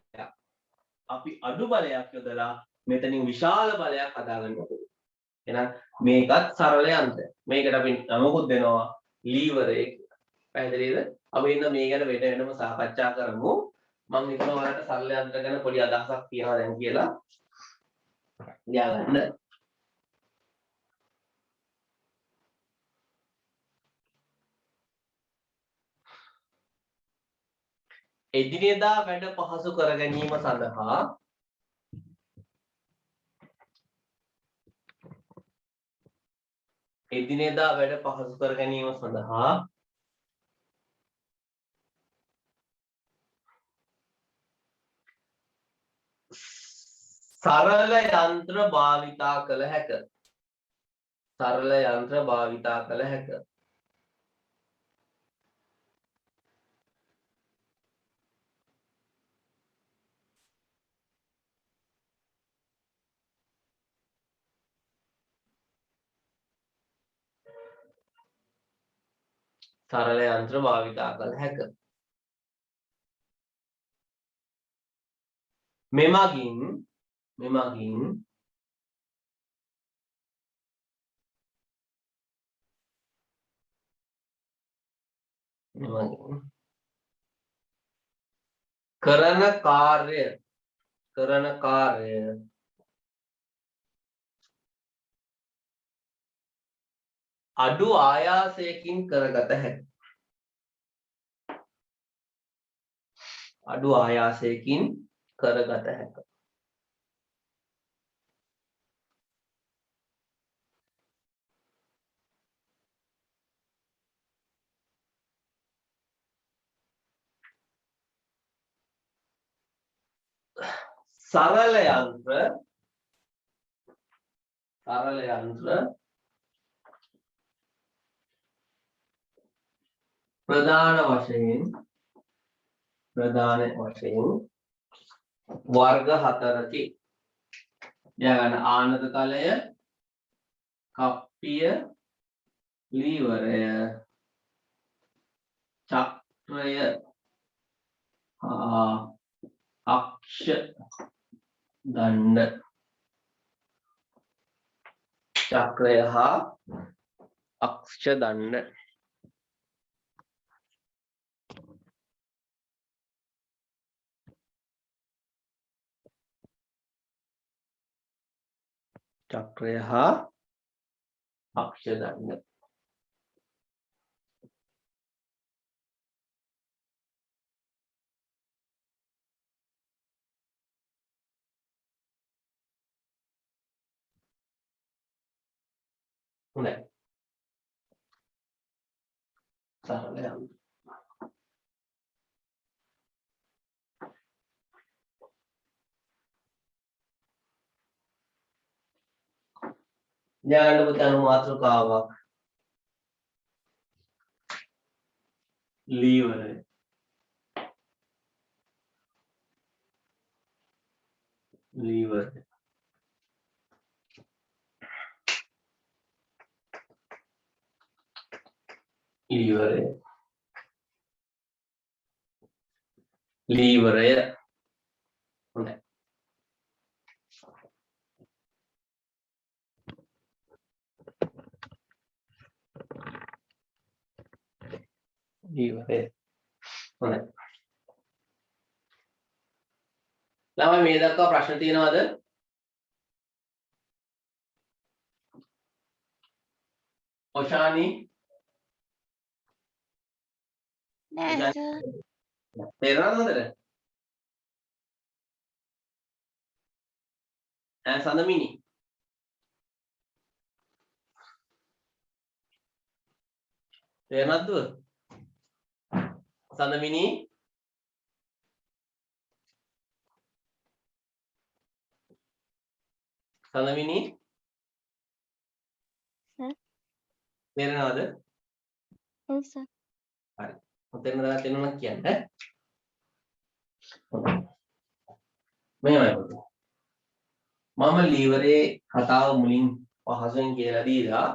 අපි අඩු බලයක් යොදලා මෙතනින් විශාල බලයක් හදාගන්න ඕනේ. එහෙනම් මේකත් සරල යන්ත්‍රයක්. මේකට අපි නමකුත් දෙනවා ලීවරය කියලා. පැහැදිලිද? අපි ඉන්න මේ ගැන වෙනම සාකච්ඡා කරමු. මම හිතනවා ඔයාලට සරල යන්ත්‍ර ගැන පොඩි අදහසක් තියෙනවා දැන් කියලා. ලියාගන්න. එදිනෙදා වැඩ පහසු කර ගැනීම සඳහා එදිනෙදා වැඩ පහසු කර ගැනීම සඳහා සරල යන්ත්‍ර භාවිතා කළ හැක. සරල යන්ත්‍ර භාවිතා කළ හැක. සරල යන්ත්‍ර භාවිතා කළ හැක. මෙමගින් කරන කාර්ය අඩු ආයාසයකින් කරගත හැක. අඩු ආයාසයකින් කරගත හැක. සරල යන්ත්‍ර ප්‍රධාන වශයෙන් වර්ග හතරකි. යන ආනත තලය, කප්පිය, ලීවරය, චක්‍රය, අක්ෂ දණ්ඩ. චක්‍රය හා අක්ෂ දණ්ඩ. චක්‍රය හා අක්ෂ දණ්ඩ. හොඳයි. සරල යන්ත්‍ර. ඥාන පුතන මාතෘකාවක් ලීවරය. ලීවරය. හොඳයි. ලීවරය. හොඳයි. ළමයි මේ දක්වා ප්‍රශ්න තියෙනවද? ඔෂානි නෑ සර්. තේරෙනවද හොඳට? සඳමිනි තේරෙනවද? සඳමිනි තේරෙනවද? ඔව් සර්. හරි. ඔතන දාලා තේරුණා කියන්නේ. හොඳයි. මෙහෙමයි පුතේ. මම ලීවරේ කතාව මුලින් පහසුවෙන් කියලා දීලා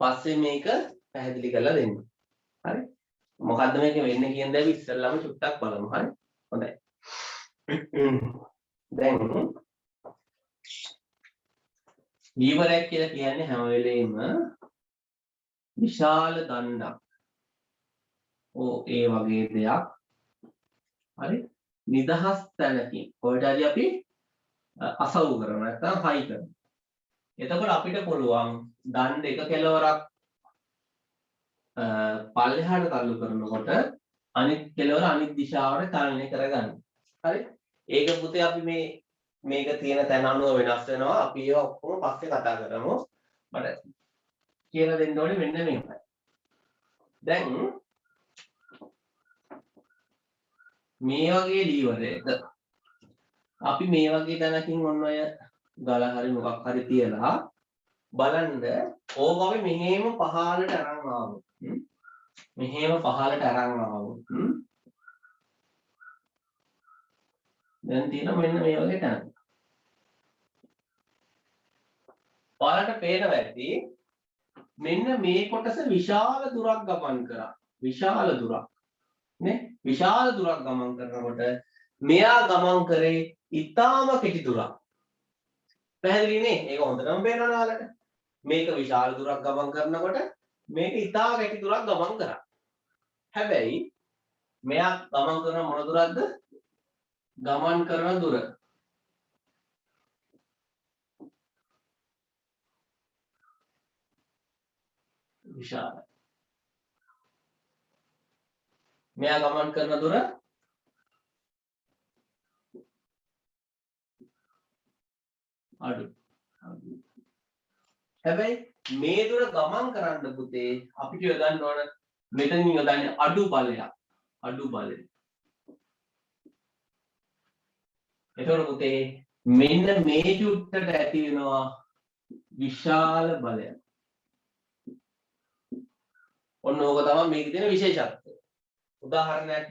පස්සේ මේක පැහැදිලි කරලා දෙන්න. හරි? මොකද්ද මේක වෙන්නේ කියන දේ අපි ඉස්සෙල්ලාම චුට්ටක් බලමු. හරි? හොඳයි. දැන් ලීවරයක් කියලා කියන්නේ හැම වෙලෙම විශාල දණ්ඩක්. ඒ වගේ දෙයක්. හරි? නිදහස් තැනකින් කොහෙට හරි අපි අසව් කරනවා නැත්නම් හයි කරනවා. එතකොට අපිට පුළුවන් දණ්ඩ එක කෙලවරක් පල්ලෙහාට තල්ලු කරනකොට අනිත් කෙලවර අනිත් දිශාවට චලනය කරගන්න. හරි? ඒක පුතේ අපි මේක තියෙන තැන අනුව වෙනස් වෙනවා. අපි ඒවා ඔක්කොම පස්සේ කතා කරමු. මට කියලා දෙන්න ඕනේ මෙන්න මේකයි. දැන් මේ වගේ ලීවරයක අපි මේ වගේ තැනකින් ඔන්න ඔය ගල හරි මොකක් හරි තියලා බලන්න ඕක අපි මෙහෙම පහළට අරන් ආවොත් මෙහෙම පහළට අරන් ආවොත් දැන් තියෙන මෙන්න මේ වගේ තැනක්. ඔයාලට පේනවා ඇති මෙන්න මේ කොටස විශාල දුරක් ගමන් කරා. විශාල දුරක් නේ? විශාල දුරක් ගමන් කරනකොට මෙයා ගමන් කරේ ඊටාම කෙටි දුරක්. පැහැදිලි නේ? ඒක හොඳටම පේනවා ඔයාලට. මේක විශාල දුරක් ගමන් කරනකොට මේක ඊටාම කෙටි දුරක් ගමන් කරා. හැබැයි මෙයා ගමන් කරන මොන දුරක්ද? ගමන් කරන දුර. විශාලයි. මෙයා ගමන් කරන දුර අඩු. හැබැයි මේ දුර ගමන් කරන්න පුතේ අපිට යොදන්න ඕන මෙතනින් යොදන්නේ අඩු බලයක්. අඩු බලය. එතකොට පුතේ මෙන්න මේ චුට්ටට ඇති වෙනවා විශාල බලයක්. ඔන්න ඕක තමයි මේකේ තියෙන විශේෂත්වය. උදාහරණයක්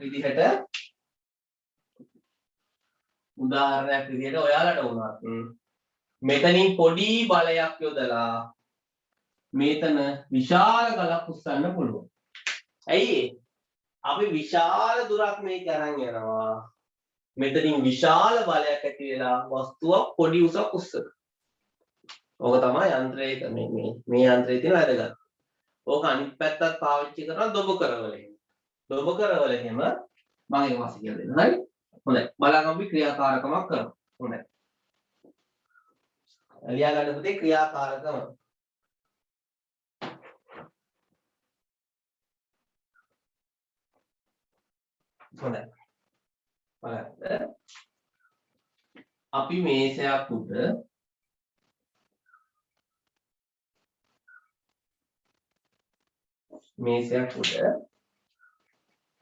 විදිහට ඔයාලට වුණත් මෙතනින් පොඩි බලයක් යොදලා මෙතන විශාල ගලක් උස්සන්න පුළුවන්. ඇයි අපි විශාල දුරක් මේක අරන් යනවා. මෙතනින් විශාල බලයක් ඇති වෙලා වස්තුවක් පොඩි උසක් උස්සන. ඕක තමයි යන්ත්‍රයක මේ යන්ත්‍රයේ තියෙන වැදගත්. ඕක අනිත් පැත්තත් පාවිච්චි කරලා දොබ කරවල එහෙම. දොබ කරවල එහෙම මම ඒක පස්සේ කියලා දෙන්න. හරි? හොඳයි. බලන්න අපි ක්‍රියාකාරකමක් කරමු. හොඳයි. ලියා ගන්න පුතේ ක්‍රියාකාරකම. හොඳයි. බලන්න. අපි මේසයක් උඩ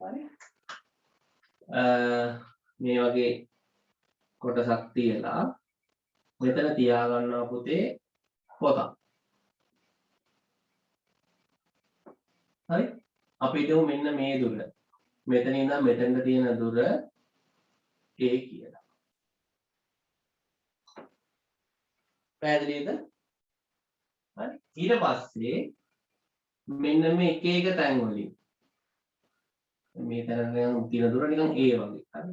හරි මේ වගේ කොටසක් තියලා මෙතන තියා ගන්නවා පුතේ පොතක්. හරි? අපි හිතමු මෙන්න මේ දුර. මෙතන ඉඳන් මෙතෙන්ට තියෙන දුර A කියලා. පැහැදිලිද? හරි? ඊට පස්සේ මෙන්න මේ එක තැන් වලින් මේ තැන තියෙන දුර නිකන් A වගේ. හරි?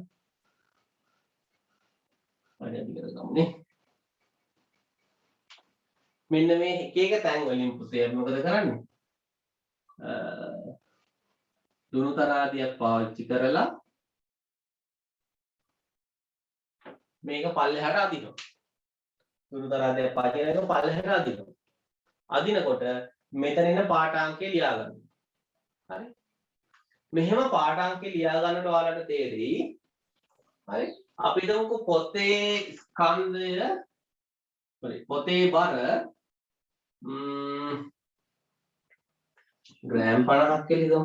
වැඩි කරගමුනේ. මෙන්න මේ එක තැන් වලින් පුතේ අපි මොකද කරන්නේ? දුරු තරාදියක් පාවිච්චි කරලා මේක පල්ලෙහාට අදිනවා. දුරු තරාදියක් පාවිච්චි කරලා මේක පල්ලෙහාට අදිනවා. අදිනකොට මෙතන ඉන්න පාඨාංකය ලියා ගන්න. හරි? මෙහෙම පාඨාංකය ලියා ගන්නට ඔයාලට තේරෙයි. හරි? අපි හිතමුකෝ පොතේ ස්කන්ධය පොතේ බර ග්‍රෑම් 50ක් කියලා හිතමු.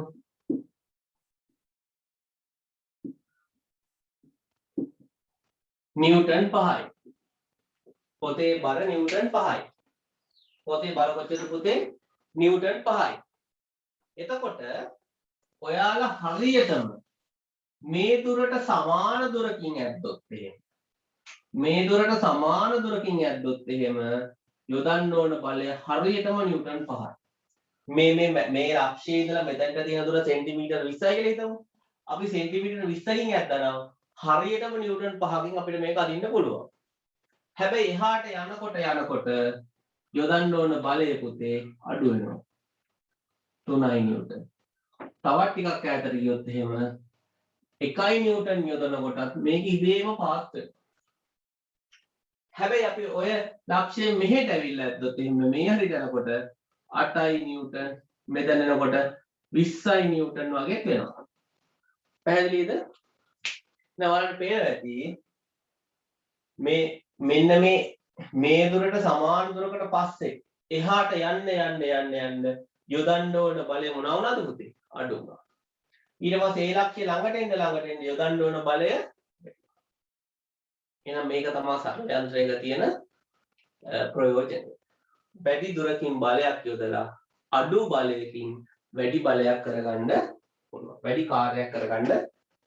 නිව්ටන් 5යි. පොතේ බර නිව්ටන් 5යි. පොතේ බර කොච්චරද පුතේ? නිව්ටන් 5යි. එතකොට ඔයාලා හරියටම මේ දුරට සමාන දුරකින් ඇද්දොත් එහෙම මේ දුරට සමාන දුරකින් ඇද්දොත් එහෙම යොදන්න ඕන බලය හරියටම නිව්ටන් 5යි. මේ අක්ෂයේ ඉඳලා මෙතනට තියෙන දුර සෙන්ටිමීටර් 20යි කියලා හිතමු. අපි සෙන්ටිමීටර් 20කින් ඇද්දනම් හරියටම නිව්ටන් 5කින් අපිට මේක අදින්න පුළුවන්. හැබැයි එහාට යනකොට යොදන්න ඕන බලය පුතේ අඩු වෙනවා. 3යි නිව්ටන්. තවත් ටිකක් ඈතට ගියොත් එහෙම 1යි නිව්ටන් යොදනකොටත් මේක ඉබේම පාත් වෙනවා. හැබැයි අපි ඔය ලක්ෂය මෙහෙට ඇවිල්ලා ඇද්දොත් එහෙම මේ හරියට යනකොට 8යි නිව්ටන් මෙතන එනකොට 20යි නිව්ටන් වගේ වෙනවා. පැහැදිලිද? දැන් ඔයාලට පේනවා ඇති මෙන්න මේ දුරට සමාන දුරකට පස්සේ එහාට යන්න යොදන්න ඕන බලය මොනවා වුණාද පුතේ? අඩු වුණා. ඊට පස්සේ ඒ ලක්ෂ්‍ය ළඟට එන්න යොදන්න ඕන බලය එහෙනම් මේක තමයි සරල යන්ත්‍රයක තියෙන ප්‍රයෝජනය. වැඩි දුරකින් බලයක් යොදලා අඩු බලයකින් වැඩි බලයක් කරගන්න පුළුවන්. වැඩි කාර්යයක් කරගන්න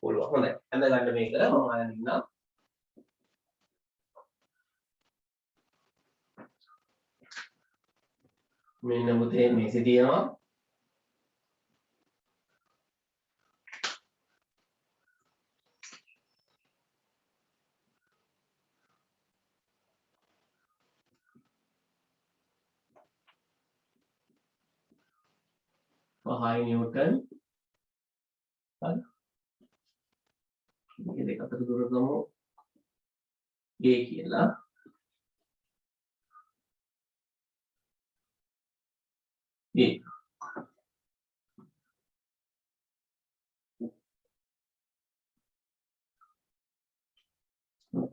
පුළුවන්. හොඳයි. අඳගන්න මේක මම අයන් ඉන්නම්. මෙන්න මුතේ මේසෙ තියෙනවා. පහයි නිව්ටන්. හරි. මේ දෙක අතර දුර ගමු a කියලා. a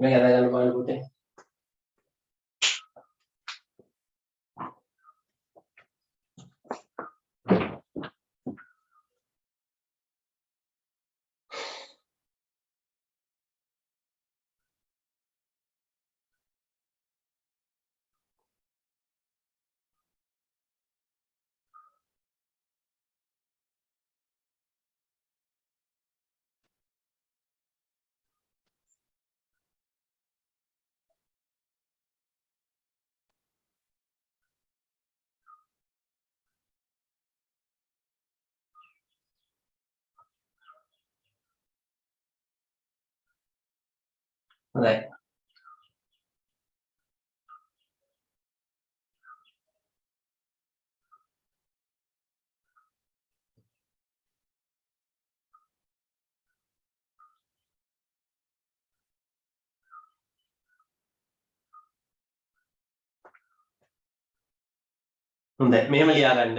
මේක අදගන්න බලන්න පුතේ. හොඳයි. හොඳයි. මෙහෙම ලියාගන්න.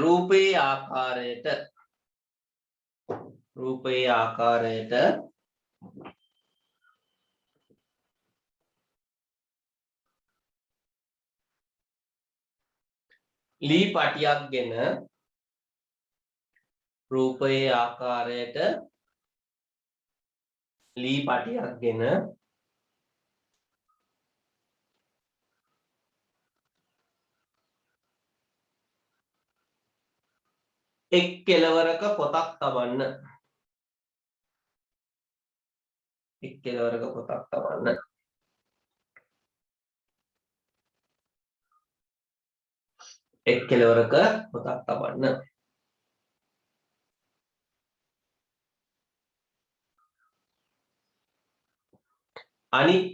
රූපයේ ආකාරයට ලී පටියක්ගෙන එක් කෙළවරක පොතක් තබන්න. එක් කෙළවරක පොතක් තබන්න. එක් කෙළවරක පොතක් තබන්න. අනිත්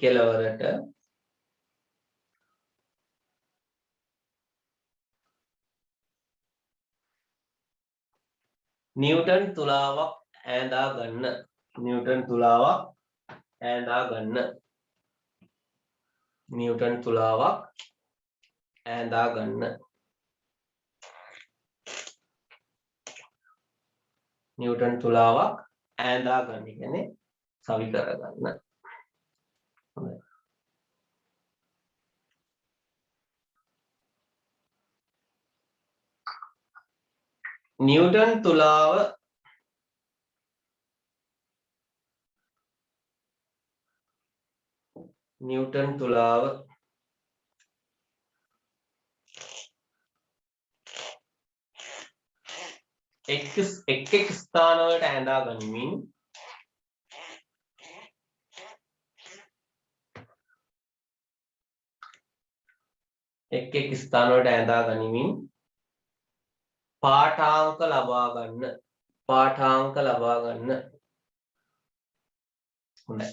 කෙළවරට නිව්ටන් තුලාවක් ඈඳා ගන්න. නිව්ටන් තුලාවක් ඈඳා ගන්න. නිව්ටන් තුලාවක් ඈඳා ගන්න. නිව්ටන් තුලාවක් ඈඳා ගන්න කියන්නේ සවි කරගන්න. හොඳයි. නිව්ටන් තුලාව නිව්ටන් තුලාව එක් ස්ථානවලට ඇඳා ගනිමින් එක් ස්ථානවලට ඇඳා ගනිමින් පාඨාංක ලබා ගන්න. හොඳයි.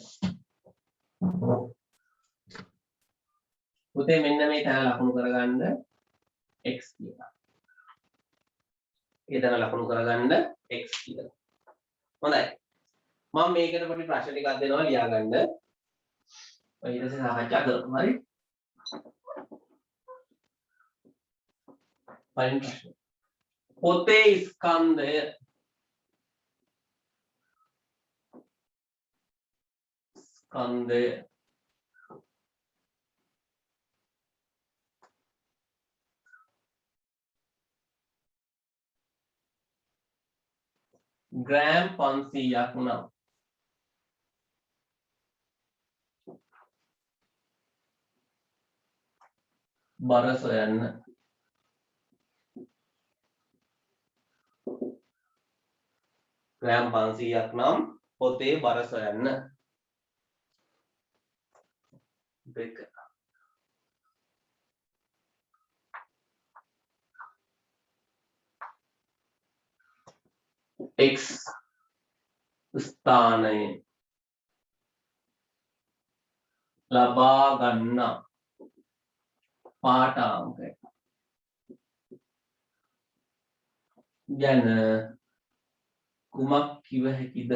පුතේ මෙන්න මේ තැන ලකුණු කරගන්න x කියලා. ඒ තැන ලකුණු කරගන්න x කියලා. හොඳයි. මම මේකට පොඩි ප්‍රශ්න ටිකක් දෙනවා ලියා ගන්න. ඊට පස්සේ සාකච්ඡා කරමු. හරි? පළවෙනි ප්‍රශ්නේ. පොතේ ස්කන්ධය ග්‍රෑම් 500ක් නම් බර සොයන්න. ග්‍රෑම් 500ක් නම් පොතේ බර සොයන්න. දෙක. x ස්ථානයේ ලබා ගන්නා පාඨාංකය ගැන කුමක් කිව හැකිද?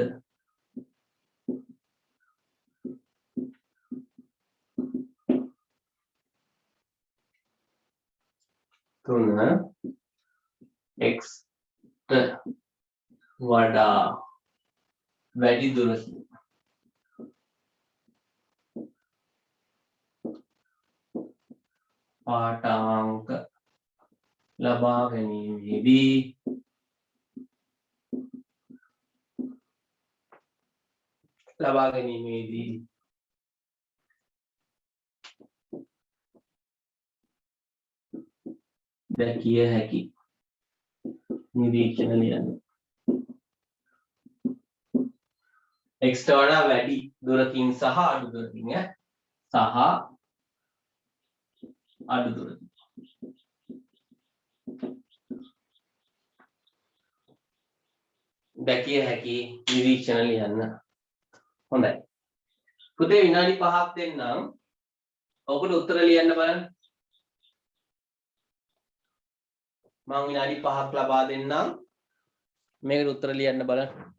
තුන x ට වඩා වැඩි දුරකින් පාඨාංක ලබා ගැනීමේදී දැකිය හැකි නිරීක්ෂණ ලියන්න. x ට වඩා වැඩි දුරකින් සහ අඩු දුරකින් දැකිය හැකි නිරීක්ෂණ ලියන්න. හොඳයි. පුතේ විනාඩි 5ක් දෙන්නම්. ඔකට උත්තර ලියන්න බලන්න. මම විනාඩි 5ක් ලබා දෙන්නම්. මේකට උත්තර ලියන්න බලන්න.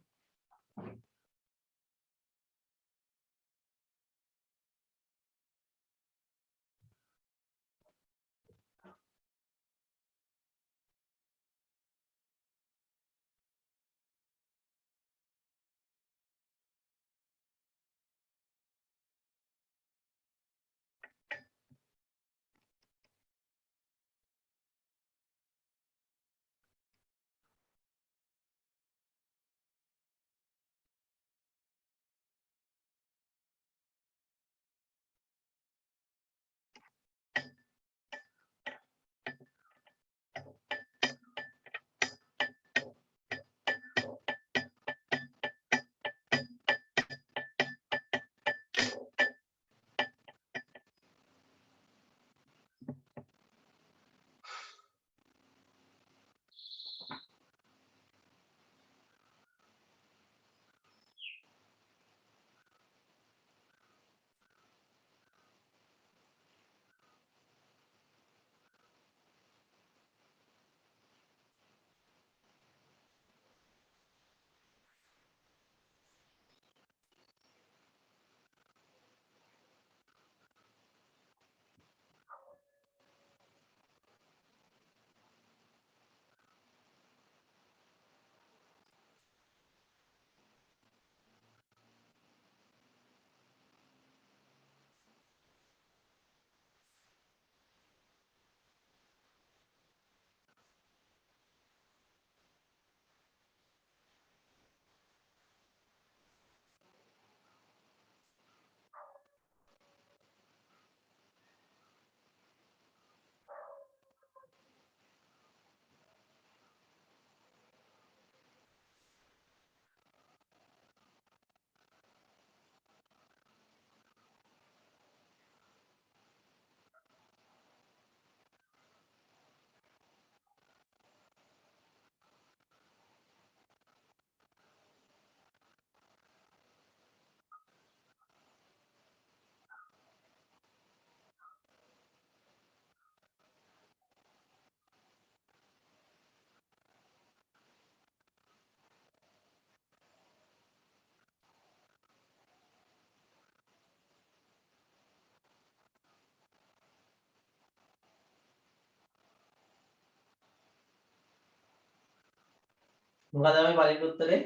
මොකද මේ පළවෙනි උත්තරේ?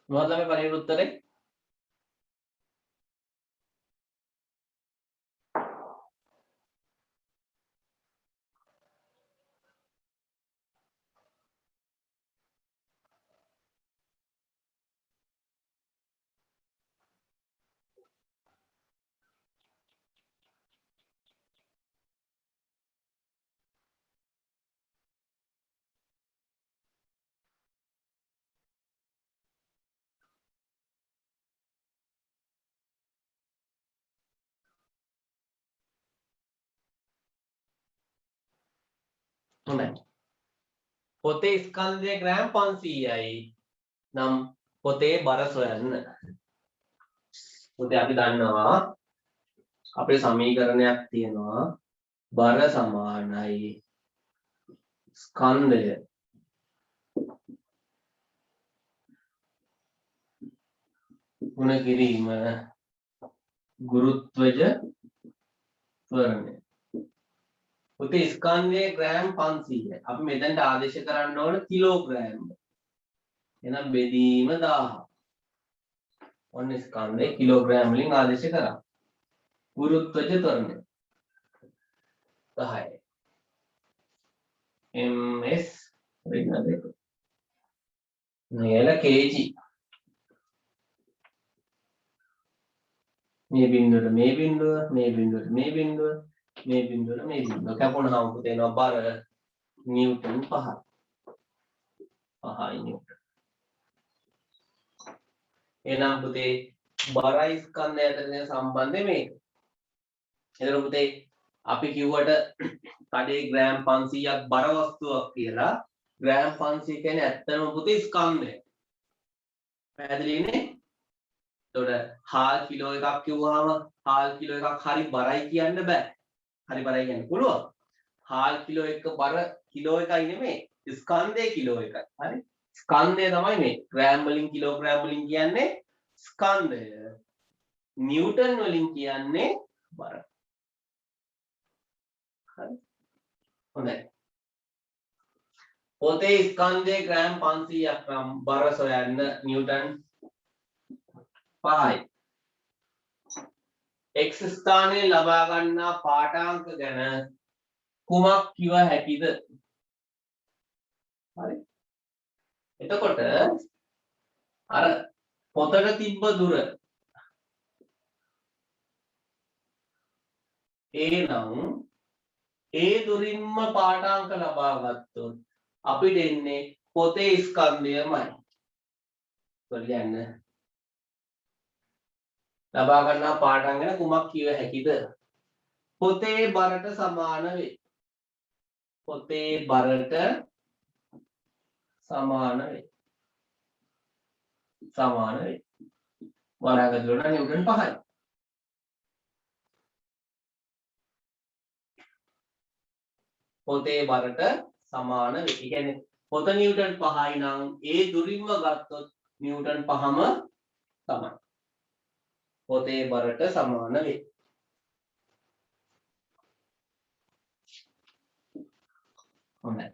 මොකද මේ පළවෙනි උත්තරේ? හොඳයි. පොතේ ස්කන්ධය ග්‍රෑම් 500යි. නම් පොතේ බර සොයන්න. පොතේ අපි දන්නවා අපේ සමීකරණයක් තියෙනවා බර සමානයි ස්කන්ධය ගුණ කිරීම ගුරුත්වජ ත්වරණය. පොතේ ස්කන්ධයේ ග්‍රෑම් 500යි. අපි මෙතනට ආදේශ කරන්න ඕන කිලෝග්‍රෑම්. එහෙනම් බෙදීම 1000. ඔන්න ස්කන්ධේ කිලෝග්‍රෑම් වලින් ආදේශ කරා. ගුරුත්වජ ත්වරණය 10යි. ms වෙනද මෙල kg. මේ බිඳුවට මේ බිඳුව, මේ බිඳුවට මේ බිඳුව, මේ බිඳුවට මේ බිඳුව කැපුණාම පුතේනවා බර නිව්ටන් 5යි. 5යි නිව්ටන්. එහෙනම් පුතේ බරයි ස්කන්ධය අතර තියෙන සම්බන්ධය මේක. එතකොට පුතේ අපි කිව්වට කඩේ ග්‍රෑම් 500ක් බර වස්තුවක් කියලා. ග්‍රෑම් 500 කියන්නේ ඇත්තම පුතේ ස්කන්ධය. පැහැදිලිනේ? එතකොට හාල් කිලෝ එකක් කිව්වහම හාල් කිලෝ එකක් හරි බරයි කියන්න බෑ. හරි බරයි කියන්න පුළුවන්. හාල් කිලෝ එක බර කිලෝ එකයි නෙමෙයි. ස්කන්ධය කිලෝ එකයි. හරි? ස්කන්ධය තමයි මේ. ග්‍රෑම් වලින් කිලෝග්‍රෑම් වලින් කියන්නේ ස්කන්ධය. නිව්ටන් වලින් කියන්නේ බර. හරි? හොඳයි. පොතේ ස්කන්ධයේ ග්‍රෑම් 500ක් නම් බර සොයන්න නිව්ටන් 5යි. x ස්ථානයේ ලබා ගන්නා පාඨාංක ගැන කුමක් කිව හැකිද? හරි. එතකොට අර පොතට තිබ්බ දුර එනම් ඒ දුරින්ම පාඨාංක ලබා ගත්තොත් අපිට එන්නේ පොතේ ස්කන්ධයමයි. කියන්න ලබා ගන්නා පාඨාංක ගැන කුමක් කිව හැකිද? පොතේ බරට සමාන වේ. පොතේ බරට සමාන වේ. සමාන වේ. වරාග දුර නම් නිව්ටන් 5යි. පොතේ බරට සමාන වේ. ඒ කියන්නේ පොත නිව්ටන් 5යි නම් ඒ දුරින්ම ගත්තොත් නිව්ටන් 5ම තමයි. පොතේ බරට සමාන වේ. හොඳයි.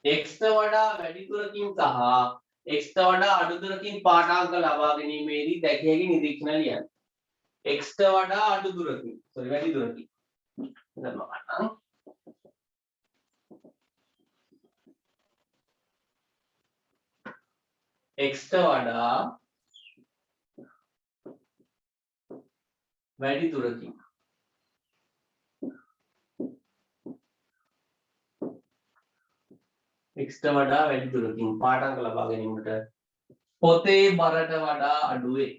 x ට වඩා වැඩි දුරකින් සහ x ට වඩා අඩු දුරකින් පාඨාංක ලබා ගැනීමේදී දැකිය හැකි නිරීක්ෂණ ලියන්න. x ට වඩා අඩු දුරකින් වැඩි දුරකින්. x ට වඩා වැඩි දුරකින් x ට වඩා වැඩි දුරකින් පාඩම් ලබා ගැනීමට පොතේ බරට වඩා අඩු වේ.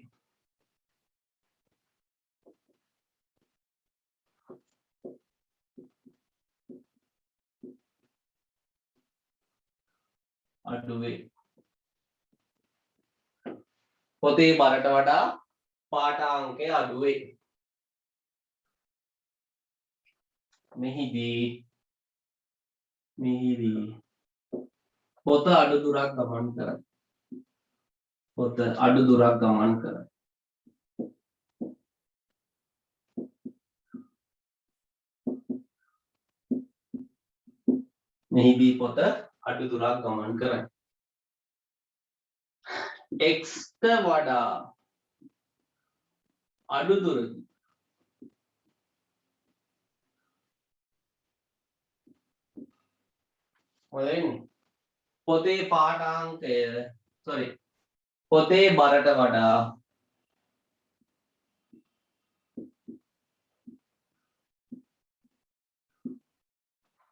අඩු වේ. පොතේ බරට වඩා පාඨාංකය අඩු වේ. මෙහිදී පොත අඩු දුරක් ගමන් කරයි. පොත අඩු දුරක් ගමන් කරයි. මෙහිදී පොත අඩු දුරක් ගමන් කරයි. x ට වඩා අඩු දුරකින් පොතේ පාඨාංකය පොතේ බරට වඩා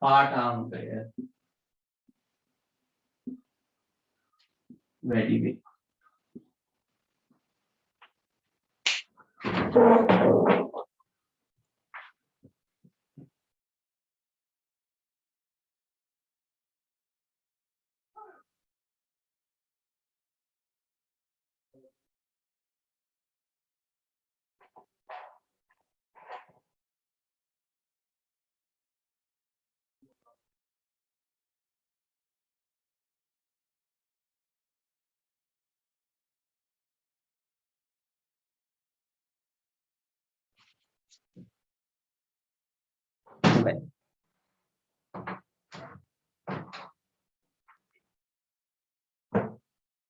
පාඨාංකය වැඩි වේ.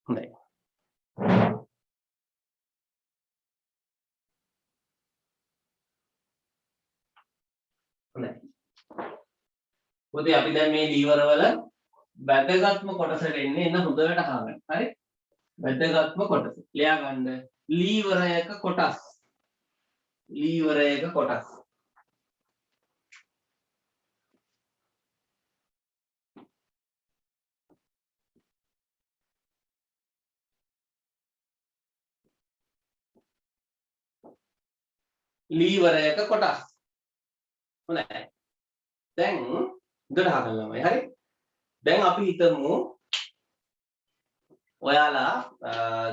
හොඳයි. පොතේ අපි දැන් මේ ලීවර වල වැදගත්ම කොටසට එන්නේ එන්න හොඳට අහගන්න. හරි? වැදගත්ම කොටස. ලියා ගන්න. ලීවරයක කොටස්. ලීවරයක කොටස්. ලීවරයක කොටස්. හොඳයි. දැන් හොඳට අහගන්න ළමයි. හරි? දැන් අපි හිතමු ඔයාලා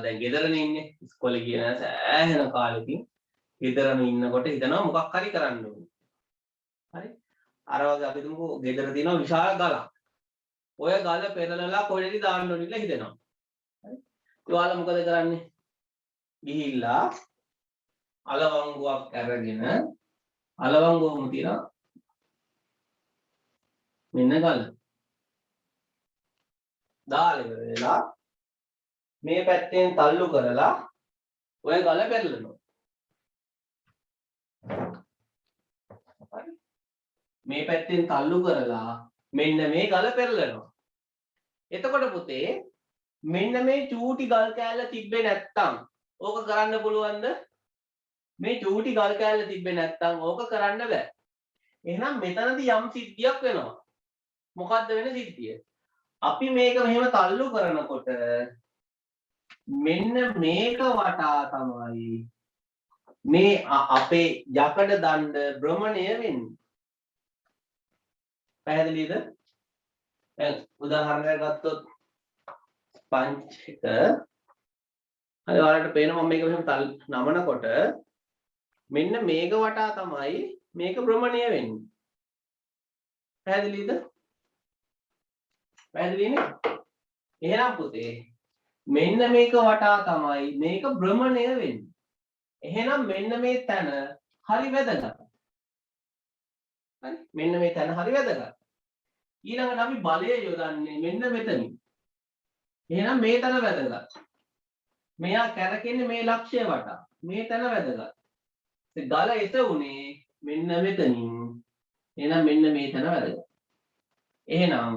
දැන් ගෙදරනේ ඉන්නේ. ඉස්කෝලේ ගිය සෑහෙන කාලෙකින් ගෙදරම ඉන්නකොට හිතනවා මොකක් හරි කරන්න ඕනේ. හරි? අර වගේ අපි හිතමුකෝ ගෙදර තියෙනවා විශාල ගලක්. ඔය ගල පෙරලලා කොහෙද දාන්න ඕනේ කියලා හිතෙනවා. හරි? ඔයාලා මොකද කරන්නේ? ගිහිල්ලා අලවංගුවක් අරගෙන අලවංගුවම තියනවා මෙන්න ගල. දාලා ඉවරලා මේ පැත්තෙන් තල්ලු කරලා ඔය ගල පෙරලනවා. හරි? මේ පැත්තෙන් තල්ලු කරලා මෙන්න මේ ගල පෙරලනවා. එතකොට පුතේ මෙන්න මේ චූටි ගල් කෑල්ල තිබ්බේ නැත්තම් ඕක කරන්න පුළුවන්ද? මේ චූටි ගල් කෑල්ල තිබ්බේ නැත්තම් ඕක කරන්න බෑ. එහෙනම් මෙතනදී යම් සිද්ධියක් වෙනවා. මොකද්ද වෙන සිද්ධිය? අපි මේක මෙහෙම තල්ලු කරනකොට මෙන්න මේක වටා තමයි මේ අපේ යකඩ දණ්ඩ භ්‍රමණය වෙන්නේ. පැහැදිලිද? දැන් උදාහරණයක් ගත්තොත් පංච් එක හරි ඔයාලට පේනවා මම මේක මෙහෙම නමනකොට මෙන්න මේක වටා තමයි මේක භ්‍රමණය වෙන්නේ. පැහැදිලිද? පැහැදිලිනේ? එහෙනම් පුතේ මෙන්න මේක වටා තමයි මේක භ්‍රමණය වෙන්නේ. එහෙනම් මෙන්න මේ තැන හරි වැදගත්. හරි? මෙන්න මේ තැන හරි වැදගත්. ඊළඟට අපි බලය යොදන්නේ මෙන්න මෙතනින්. එහෙනම් මේ තැන වැදගත්. මෙයා කැරකෙන්නේ මේ ලක්ෂ්‍ය වටා. මේ තැන වැදගත්. ගල එසවුනේ මෙන්න මෙතනින්. එහෙනම් මෙන්න මේ තැන වැදගත්. එහෙනම්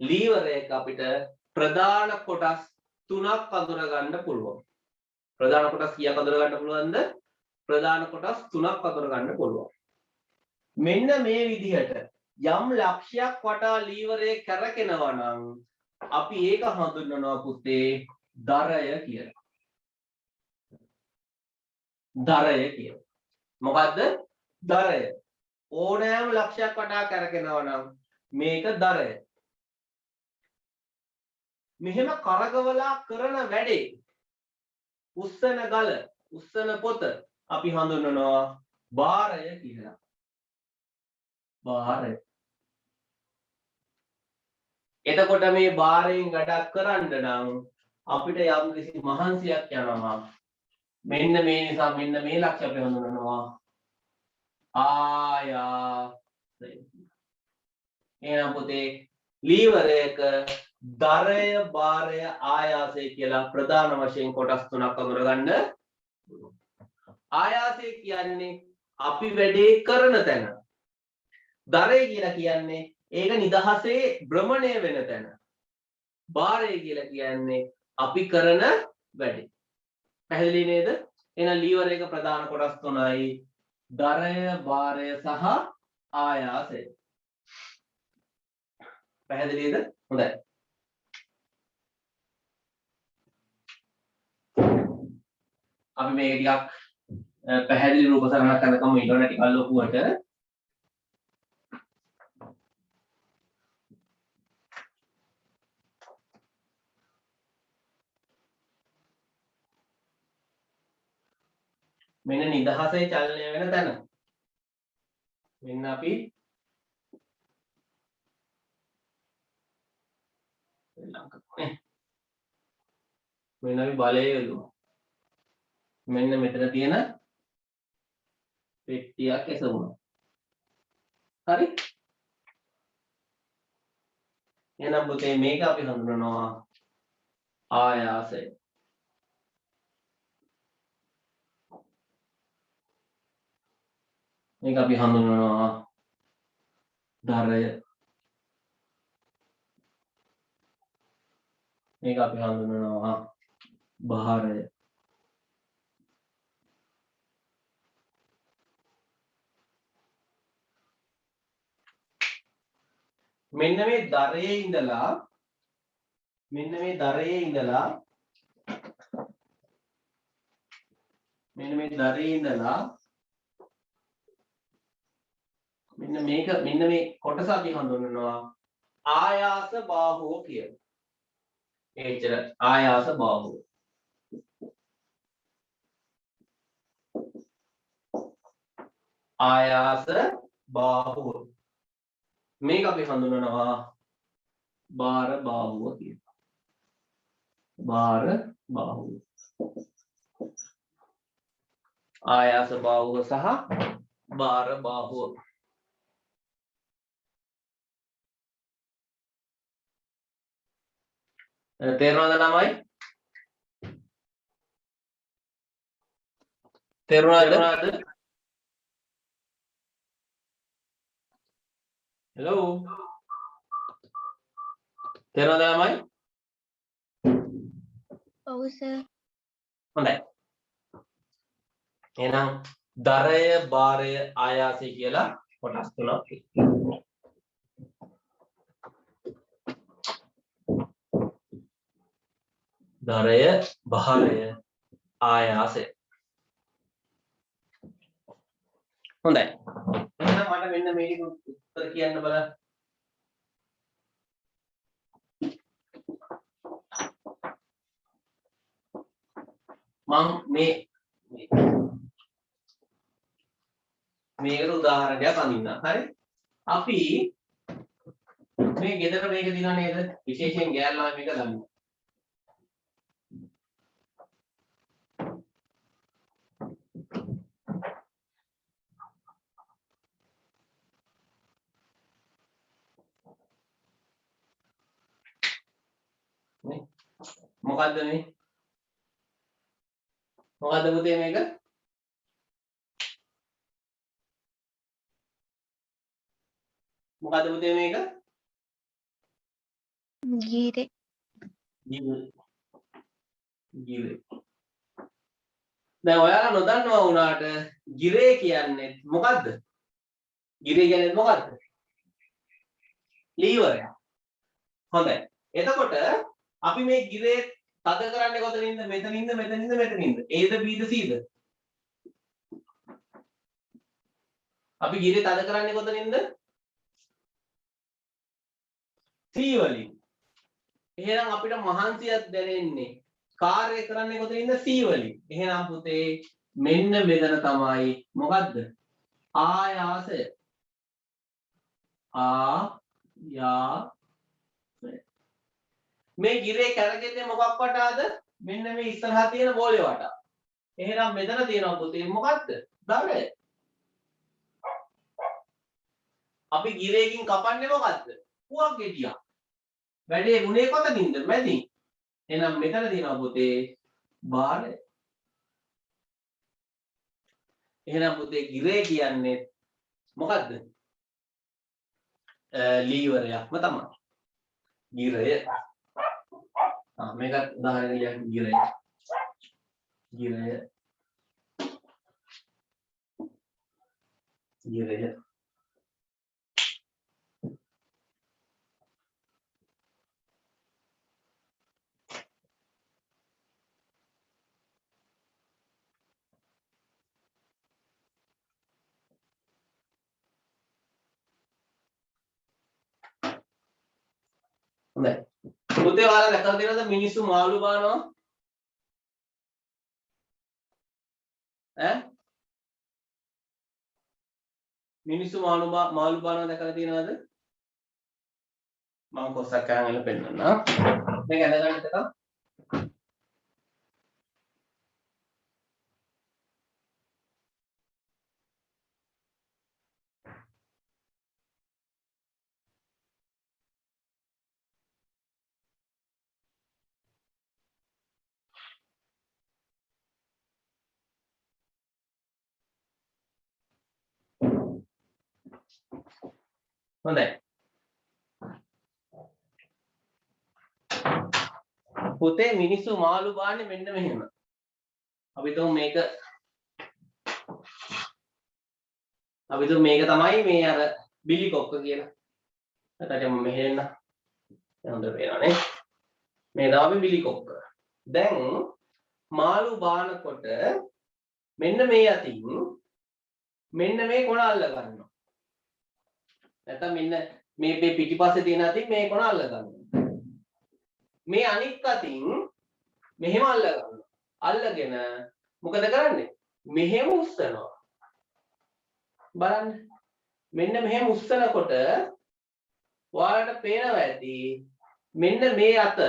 ලීවරයක අපිට ප්‍රධාන කොටස් තුනක් අඳුර ගන්න පුළුවන්. ප්‍රධාන කොටස් කීයක් අඳුර ගන්න පුළුවන්ද? ප්‍රධාන කොටස් තුනක් අඳුර ගන්න පුළුවන්. මෙන්න මේ විදිහට යම් ලක්ෂයක් වටා ලීවරේ කැරකෙනවා නම් අපි ඒක හඳුන්වනවා පුතේ දරය කියලා. දරය කියලා. මොකද්ද? දරය. ඕනෑම ලක්ෂයක් වටා කැරකෙනවා නම් මේක දරය. මෙහෙම කරකවලා කරන වැඩේ උස්සන ගල, උස්සන පොත අපි හඳුන්වනවා භාරය කියලා. භාරය. එතකොට මේ භාරයෙන් වැඩක් කරන්න නම් අපිට යම් කිසි මහන්සියක් යනවා. මෙන්න මේ නිසා මෙන්න මේ ලක්ෂ්‍ය අපි හඳුන්වනවා ආයාසය. එහෙනම් පුතේ ලීවරයක දරය, භාරය, ආයාසය කියලා ප්‍රධාන වශයෙන් කොටස් තුනක් අඳුරගන්න. ආයාසය කියන්නේ අපි වැඩේ කරන තැන. දරය කියලා කියන්නේ ඒක නිදහසේ භ්‍රමණය වෙන තැන. භාරය කියලා කියන්නේ අපි කරන වැඩේ. පැහැදිලි නේද? එහෙනම් ලීවර එක ප්‍රධාන කොටස් තුනයි. දරය, භාරය සහ ආයාසය. පැහැදිලිද? හොඳයි. අපි මේක ටිකක් පැහැදිලි රූප සරණක් කරනකම් ඊළඟ ටිකක් ලොකුවට මෙන්න නිදහසේ චලනය වෙන තැන. මෙන්න අපි මෙන්න අපි බලය යොදමු. මෙන්න මෙතන තියෙන පෙට්ටියක් එසවුණා. හරි? එහෙනම් පුතේ මේක අපි හඳුනනවා ආයාසය. මේක අපි හඳුනනවා දරය. මේක අපි හඳුනනවා භාරය. මෙන්න මේ දරයේ ඉඳලා මෙන්න මේ දරයේ ඉඳලා මෙන්න මේ දරයේ ඉඳලා මෙන්න මේ කොටස අපි හඳුන්වනවා ආයාස බාහුව කියලා. එච්චර ආයාස බාහුව. ආයාස බාහුව. මේක අපි හඳුන්වනවා භාර බාහුව කියලා. භාර බාහුව. ආයාස බාහුව සහ භාර බාහුව. තේරුණාද ළමයි? තේරුණාද? හෙලෝ. තේරුණාද ළමයි? ඔව් සර්. හොඳයි. එහෙනම් දරය, භාරය, ආයාසය කියලා කොටස් තුනක් තියෙනවා. දරය, භාරය, ආයාසය. හොඳයි. එහෙනම් මට මෙන්න මේක උත්තර කියන්න බලන්න. මම මේකට උදාහරණයක් අඳින්න. හරි? අපි මේ ගෙදර මේක දිනව නේද? විශේෂයෙන් ගෑල්ලා මේක ගන්න. මොකද්ද මේ? මොකද්ද පුතේ මේක? මොකද්ද පුතේ මේක? ගීරේ. ගිරේ. දැන් ඔයාලා නොදන්නවා වුණාට ගිරේ කියන්නේ මොකද්ද? ගිරේ කියන්නේ මොකද්ද? ලීවර් එක. හොඳයි. එතකොට අපි මේ ගිරේ තද කරන්නේ කොතනින්ද? මෙතනින්ද මෙතනින්ද මෙතනින්ද? Aද Bද Cද? අපි ගිරේ තද කරන්නේ කොතනින්ද? C වලින්. එහෙනම් අපිට මහන්සියක් දැනෙන්නේ කාර්ය කරන්නේ කොතනින්ද? C වලින්. එහෙනම් පුතේ මෙන්න මෙතන තමයි මොකද්ද? ආයාසය. මේ ගිරේ කැරකෙන්නේ මොකක් වටාද? මෙන්න මේ ඉස්සරහා තියෙන බෝලේ වටා. එහෙනම් මෙතන තියෙනවා පුතේ මොකද්ද? දරය. අපි ගිරේකින් කපන්නේ මොකද්ද? පුවක් ගෙඩියක්. වැඩේ උනේ කොතනින්ද? මැදින්. එහෙනම් මෙතන තියෙනවා පුතේ බාරය. එහෙනම් පුතේ ගිරේ කියන්නේ මොකද්ද? ලීවරයක්ම තමයි. ගිරය. මේකත් උදාහරණයක් ගිරය. ගිරය. ගිරය. හොඳයි. පුතේ ඔයාලා දැකලා තියෙනවද මිනිස්සු මාළු බානවා? ඈ? මිනිස්සු මාළු බානවා දැකලා තියෙනවද? මම පොස්සක් කරන් පෙන්නන්න. මේක ඇඳ ගන්න එක. හොඳයි. පුතේ මිනිස්සු මාළු බාන්නේ මෙන්න මෙහෙම. අපි තුමු මේක තමයි මේ අර බිලි කොක්ක කියලා. එතකොට මම මෙහෙ එන්න. හොඳට පේනවනේ. මේ තමයි බිලි කොක්ක. දැන් මාළු බානකොට මෙන්න මේ අතින් මෙන්න මේ කොන අල්ල ගන්නවා. නැත්නම් මෙන්න මේ පිටිපස්සේ තියෙන අතින් මේ කොන අල්ල ගන්නවා. මේ අනික් අතින් මෙහෙම අල්ල ගන්නවා. අල්ලගෙන මොකද කරන්නේ? මෙහෙම උස්සනවා. බලන්න. මෙන්න මෙහෙම උස්සනකොට ඔයාලට පේනවා ඇති මෙන්න මේ අත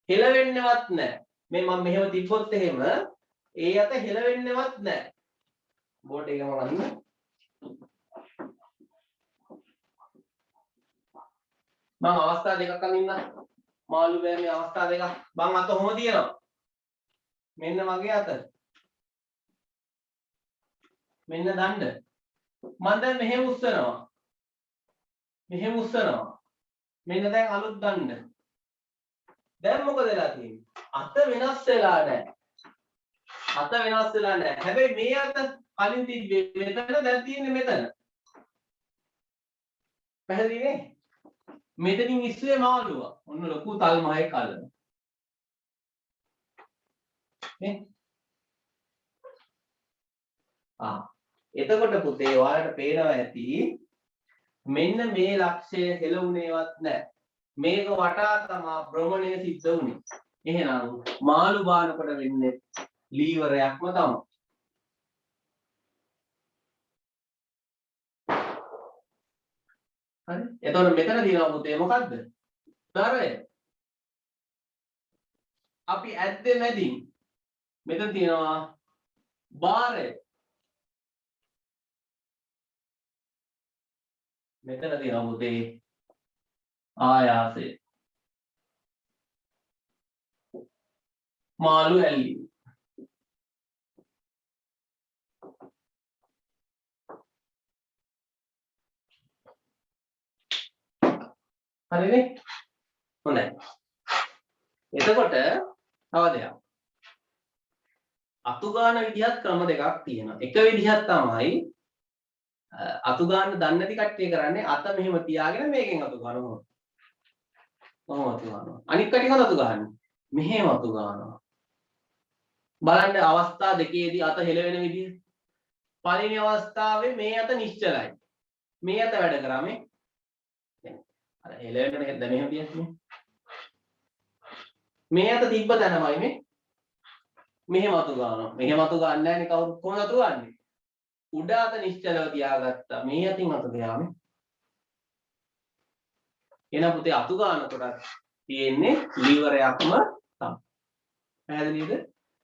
හෙලවෙන්නේවත් නැහැ. මේ මම මෙහෙම තිබ්බොත් එහෙම ඒ අත හෙලවෙන්නේවත් නැහැ. බෝඩ් එකම ගන්න. මම අවස්ථා දෙකක් අඳින්න. මාළු බෑමේ අවස්ථා දෙකක්. මං අත කොහොම තියනවා? මෙන්න මගේ අත. මෙන්න දණ්ඩ. මම දැන් මෙහෙම උස්සනවා. මෙහෙම උස්සනවා. මෙන්න දැන් අලුත් දණ්ඩ. දැන් මොකද වෙලා තියෙන්නේ? අත වෙනස් වෙලා නැහැ. අත වෙනස් වෙලා නැහැ. හැබැයි මේ අත කලින් තිබ්බේ මෙතන දැන් තියෙන්නේ මෙතන. පැහැදිලි නේ? මෙතනින් ඉස්සුවේ මාළුවා. ඔන්න ලොකු තල් මහයක් අල්ලන. නේ? එතකොට පුතේ ඔයාලට පේනවා ඇති මෙන්න මේ ලක්ෂය හෙළුණේවත් නැහැ. මේක වටා තමයි භ්‍රමණය සිද්ධ වුනේ. එහෙනම් මාළු බානකොට වෙන්නේ ලීවරයක්ම තමයි. හරි? එතකොට මෙතන තියෙනවා පුතේ මොකද්ද? දරය. අපි ඇද්දේ මැදින්. මෙතන තියෙනවා බාරය. මෙතන තියෙනවා පුතේ ආයාසය. මාළු ඇල්ලීම. හරිනේ? හොඳයි. එතකොට තව දෙයක්. අතු ගන්න විදිහත් ක්‍රම දෙකක් තියෙනවා. එක විදිහක් තමයි අතු ගන්න දන්නේ නැති කට්ටිය කරන්නේ අත මෙහෙම තියාගෙන මේකෙන් අතු ගන්නවා. කොහොම අතු ගන්නවා. අනිත් කට්ටිය කොහොමද අතු ගන්නේ? මෙහෙම අතු ගන්නවා. බලන්න අවස්ථා දෙකේදී අත හෙලවෙන විදිය. පළවෙනි අවස්ථාවේ මේ අත නිශ්චලයි. මේ අත වැඩ කරා මේ. අර හෙලවෙන එක දැන් මෙහෙම තියන්නේ. මේ අත තිබ්බ තැනමයි මේ. මෙහෙම අතු ගන්නවා. මෙහෙම අතු ගන්න නැහැ නේ කවුරුත් කොහොමද අතු ගන්නේ? උඩ අත නිශ්චලව තියාගත්තා. මේ අතින් අත ගියාම එන පුතේ අතු ගන්නකොට තියෙන්නේ ලීවර් එකක්ම තමයි. පැහැදිලිද?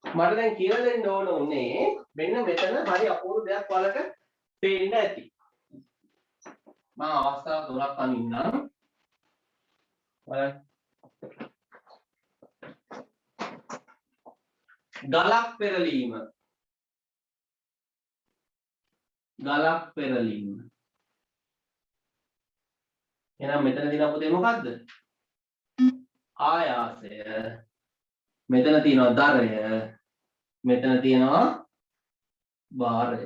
මට දැන් කියලා දෙන්න ඕන උනේ මෙන්න මෙතන හරි අපූර්ව දෙයක් වලට පේන්න ඇති. මම අවස්ථා තුනක් අනින්නම්. බලන්න. ගලක් පෙරලීම. ගලක් පෙරලීම. එහෙනම් මෙතන තියෙන පුතේ මොකද්ද? ආයාසය. මෙතන තියෙනවා දරය. මෙතන තියෙනවා භාරය.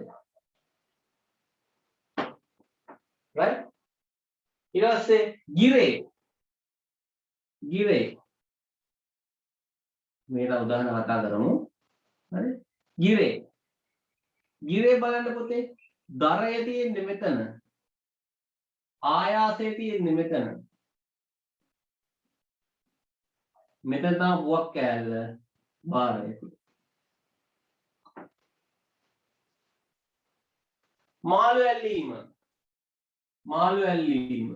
right? ඊට පස්සේ ගිරේ. ගිරේ. මේක උදාහරණ කතා කරමු. හරි? ගිරේ. ගිරේ බලන්න පුතේ. දරය තියෙන්නේ මෙතන. ආයාසය තියෙන්නේ මෙතන. මෙතන තමයි බුවක් කෑල්ල භාරය. මාළු ඇල්ලීම. මාළු ඇල්ලීම.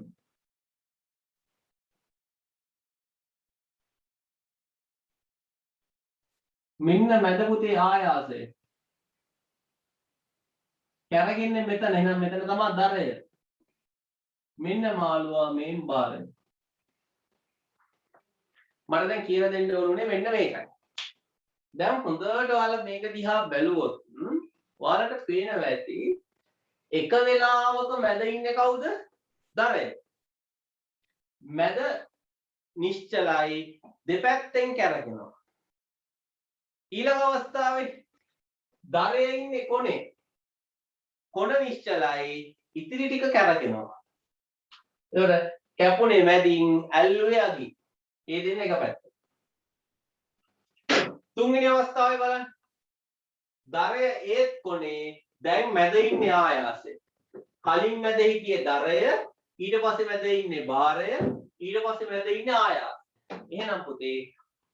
මෙන්න මැද පුතේ ආයාසය. කැරගෙන්නේ මෙතන. එහෙනම් මෙතන තමයි දරය. මෙන්න මාළුවා මේන් භාරය. මට දැන් කියලා දෙන්න ඕනේ මෙන්න මේකයි. දැන් හොඳට ඔයාලා මේක දිහා බැලුවොත් ඔයාලට පේනවා ඇති එක වෙලාවක මැද ඉන්නේ කවුද? දරය. මැද නිශ්චලයි දෙපැත්තෙන් කැරගෙනවා. ඊළඟ අවස්ථාවේ දරය ඉන්නේ කොනේ. කොන නිශ්චලයි ඉතිරි ටික කැරගෙනවා. ඒකට කැපුණේ මැදින් ඇල්ලුවේ අගි. ඒ දෙන්න එක පැත්ත. තුන්වෙනි අවස්ථාවේ බලන්න. දරය ඒත් කොනේ දැන් මැද ඉන්නේ ආයාසය. කලින් මැද හිටියේ දරය, ඊට පස්සේ මැද ඉන්නේ භාරය, ඊට පස්සේ මැද ඉන්නේ ආයාසය. එහෙනම් පුතේ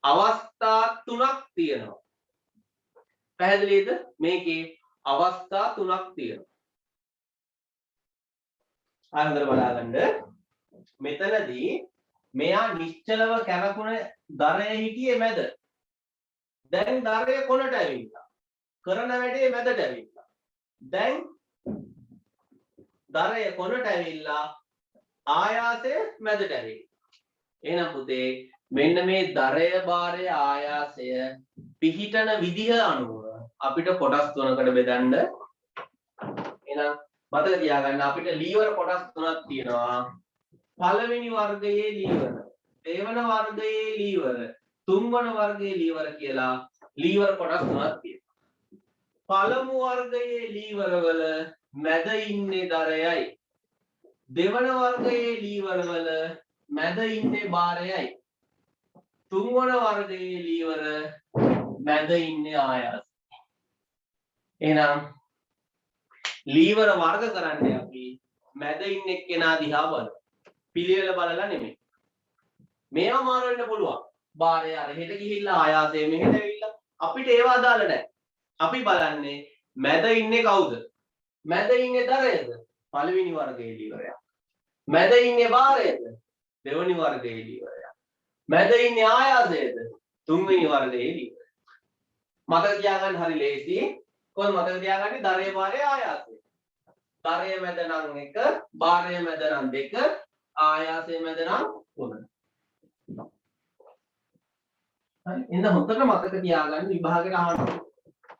අවස්ථා තුනක් තියෙනවා. පැහැදිලිද? මේකේ අවස්ථා තුනක් තියෙනවා. ආයෙත් බලන්න. මෙතනදී මෙයා නිශ්චලව කැරකුණ දරය හිටියේ මැද. දැන් දරය කොනට ඇවිල්ලා. කරන වැඩේ මැදට ඇවිල්ලා. දැන් දරය කොනට ඇවිල්ලා ආයාසය මැදට ඇවිල්ලා. එහෙනම් පුතේ මෙන්න මේ දරය භාරය ආයාසය පිහිටන විදිහ අනුව අපිට කොටස් තුනකට බෙදන්න. එහෙනම් මතක තියාගන්න අපිට ලීවර කොටස් තුනක් තියෙනවා. පළවෙනි වර්ගයේ ලීවර, දෙවන වර්ගයේ ලීවර, තුන්වන වර්ගයේ ලීවර කියලා ලීවර කොටස් තුනක් තියෙනවා. පළමු වර්ගයේ ලීවර වල මැද ඉන්නේ දරයයි. දෙවන වර්ගයේ ලීවර වල මැද ඉන්නේ භාරයයි. තුන්වන වර්ගයේ ලීවර මැද ඉන්නේ ආයාසය. එහෙනම් ලීවර වර්ග කරන්නේ අපි මැද ඉන්න එක්කෙනා දිහා බලමු. පිළිවෙල බලලා නෙමෙයි. මේවා මාරු වෙන්න පුළුවන්. භාරය අර හෙට ගිහිල්ලා ආයාසය මෙහෙට ඇවිල්ලා අපිට ඒවා අදාළ නැහැ. අපි බලන්නේ මැද ඉන්නේ කවුද? මැද ඉන්නේ දරයද? පළවෙනි වර්ගයේ ලීවරයක්. මැද ඉන්නේ භාරයද? දෙවෙනි වර්ගයේ ලීවරයක්. මැද ඉන්නේ ආයාසයද? තුන්වෙනි වර්ගයේ ලීවරයක්. මතක තියාගන්න හරි ලේසි. කොහොමද මතක තියාගන්නේ? දරය භාරය ආයාසය. දරය මැද නම් 1, භාරය මැද නම් 2, ආයාසය මැද නම් 3. හරි. එහෙනම් හොඳට මතක තියාගන්න විභාගෙට අහනවා.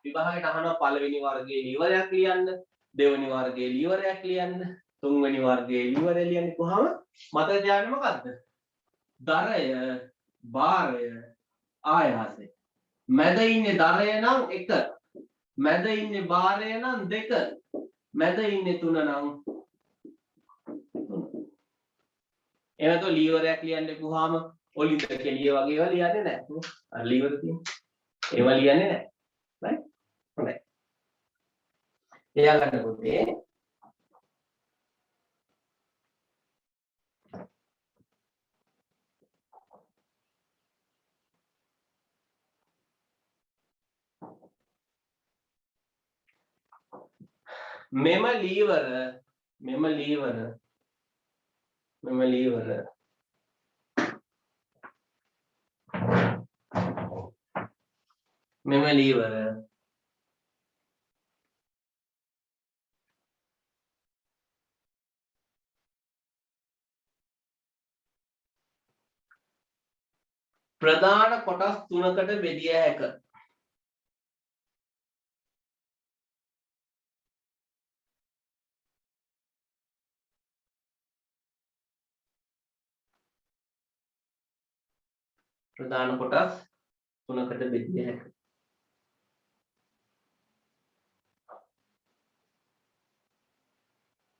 විභාගෙට අහනවා පළවෙනි වර්ගයේ ලීවරයක් ලියන්න, දෙවෙනි වර්ගයේ ලීවරයක් ලියන්න, තුන්වෙනි වර්ගයේ ලීවරය ලියන්න. කොහොම මතක තියාගන්නේ මොකද්ද? දරය, භාරය, ආයාසය. මැද ඉන්නේ දරය නම් 1, මැද ඉන්නේ භාරය නම් 2, මැද ඉන්නේ 3 නම් 3. එහෙනම් તો ලීවර් එකක් ලියන්න ගියාම ඔලින්ද කෙලිය වගේ ඒවා ලියන්නේ නැහැ. අර ලීවර් තියෙන්නේ. ඒවා ලියන්නේ නැහැ. right? හොඳයි. එයා ගන්න පුතේ මෙම ලීවර මෙම ලීවර ප්‍රධාන කොටස් තුනකට බෙදිය හැක. ප්‍රධාන කොටස් තුනකට බෙදිය හැක.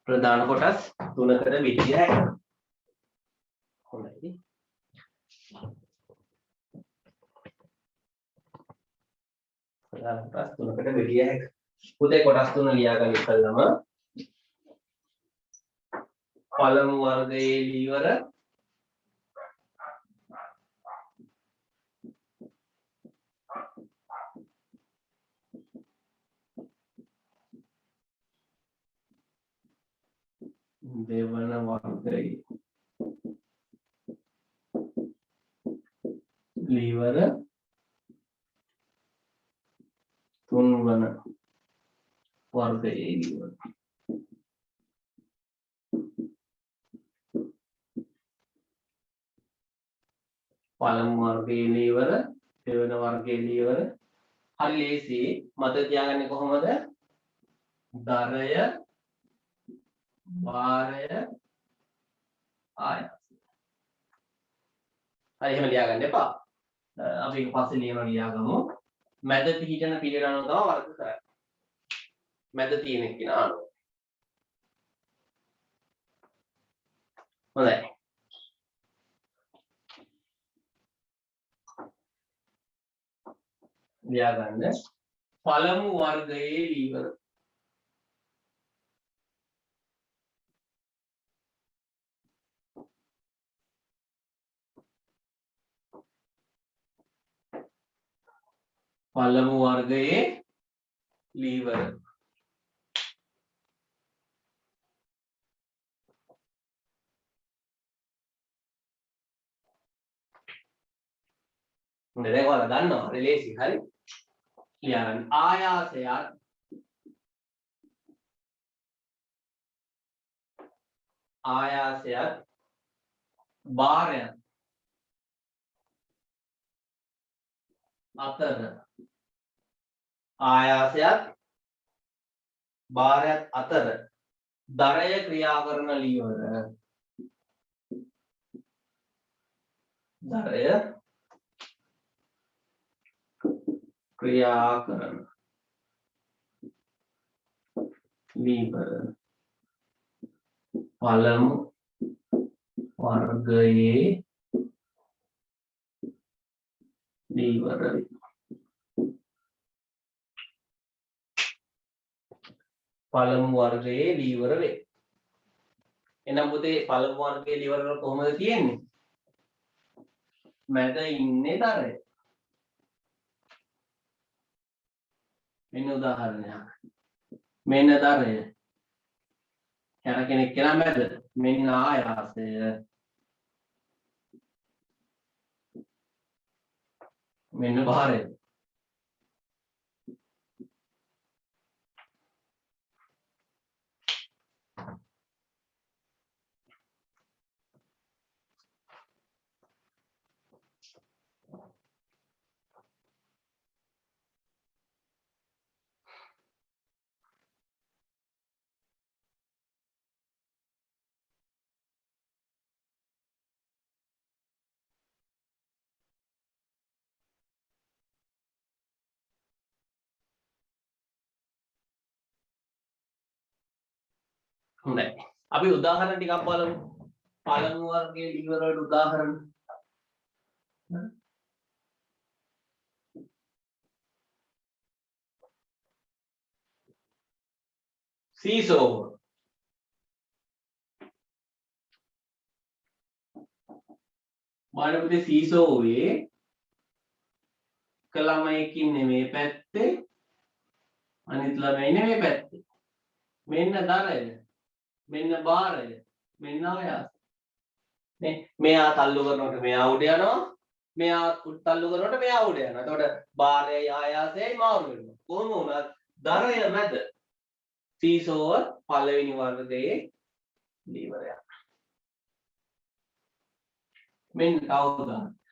ප්‍රධාන කොටස් තුනකට බෙදිය හැක. හොඳයි. ප්‍රධාන කොටස් තුනකට බෙදිය හැක. පුතේ කොටස් තුන ලියා ගන්න ඉස්සෙල්ලම පළමු වර්ගයේ ලීවර දෙවන වර්ගයේ ලීවර තුන්වන වර්ගයේ ලීවර පළමු වර්ගයේ ලීවර දෙවන වර්ගයේ ලීවර හරි ලේසි මතක තියාගන්නේ කොහොමද? දරය වාරය ආයාසය. හරි එහෙම ලියාගන්න එපා. අපි ඒක පස්සේ ලියාගමු. මැද පිහිටන පිළිවෙල අනුව තමයි වර්ග කරන්නේ. මැද තියෙන කෙනා අනුව. හොඳයි. ලියාගන්න. පළමු වර්ගයේ ලීවර පළමු වර්ගයේ ලීවර හොඳයි දැන් ඔයාලා දන්නවා හරි ලේසි හරි ලියාගන්න ආයාසයත් භාරයත් අතර ආයාසයත් භාරයත් අතර දරය ක්‍රියා කරන ලීවර දරය ක්‍රියා කරන ලීවර පළමු වර්ගයේ ලීවර පළමු වර්ගයේ ලීවර වේ. එහෙනම් පුතේ පළමු වර්ගයේ ලීවර වල කොහොමද තියෙන්නේ? මැද ඉන්නේ දරය. මෙන්න උදාහරණයක්. මෙන්න දරය. යන කෙනෙක් කියලා මැද. මෙන්න ආයාසය. මෙන්න භාරය. හොඳයි. අපි උදාහරණ ටිකක් බලමු. පළමු වර්ගයේ liver වලට උදාහරණ. seesaw. බලන්න පුතේ seesaw වේ එක ළමයෙක් ඉන්නේ මේ පැත්තේ අනිත් ළමයා ඉන්නේ මේ පැත්තේ. මෙන්න දරය. මෙන්න බාරය. මෙන්න ආයාස. නේ මෙයා තල්ලු කරනකොට මෙයා උඩ යනවා. මෙයා තල්ලු කරනකොට මෙයා උඩ යනවා. එතකොට බාරයයි ආයාසයයි මාරු වෙනවා. කොහොම වුණත් දරය මැද සීසෝව පළවෙනි වර්ගයේ ලීවරයක්. මෙන්න තව උදාහරණයක්.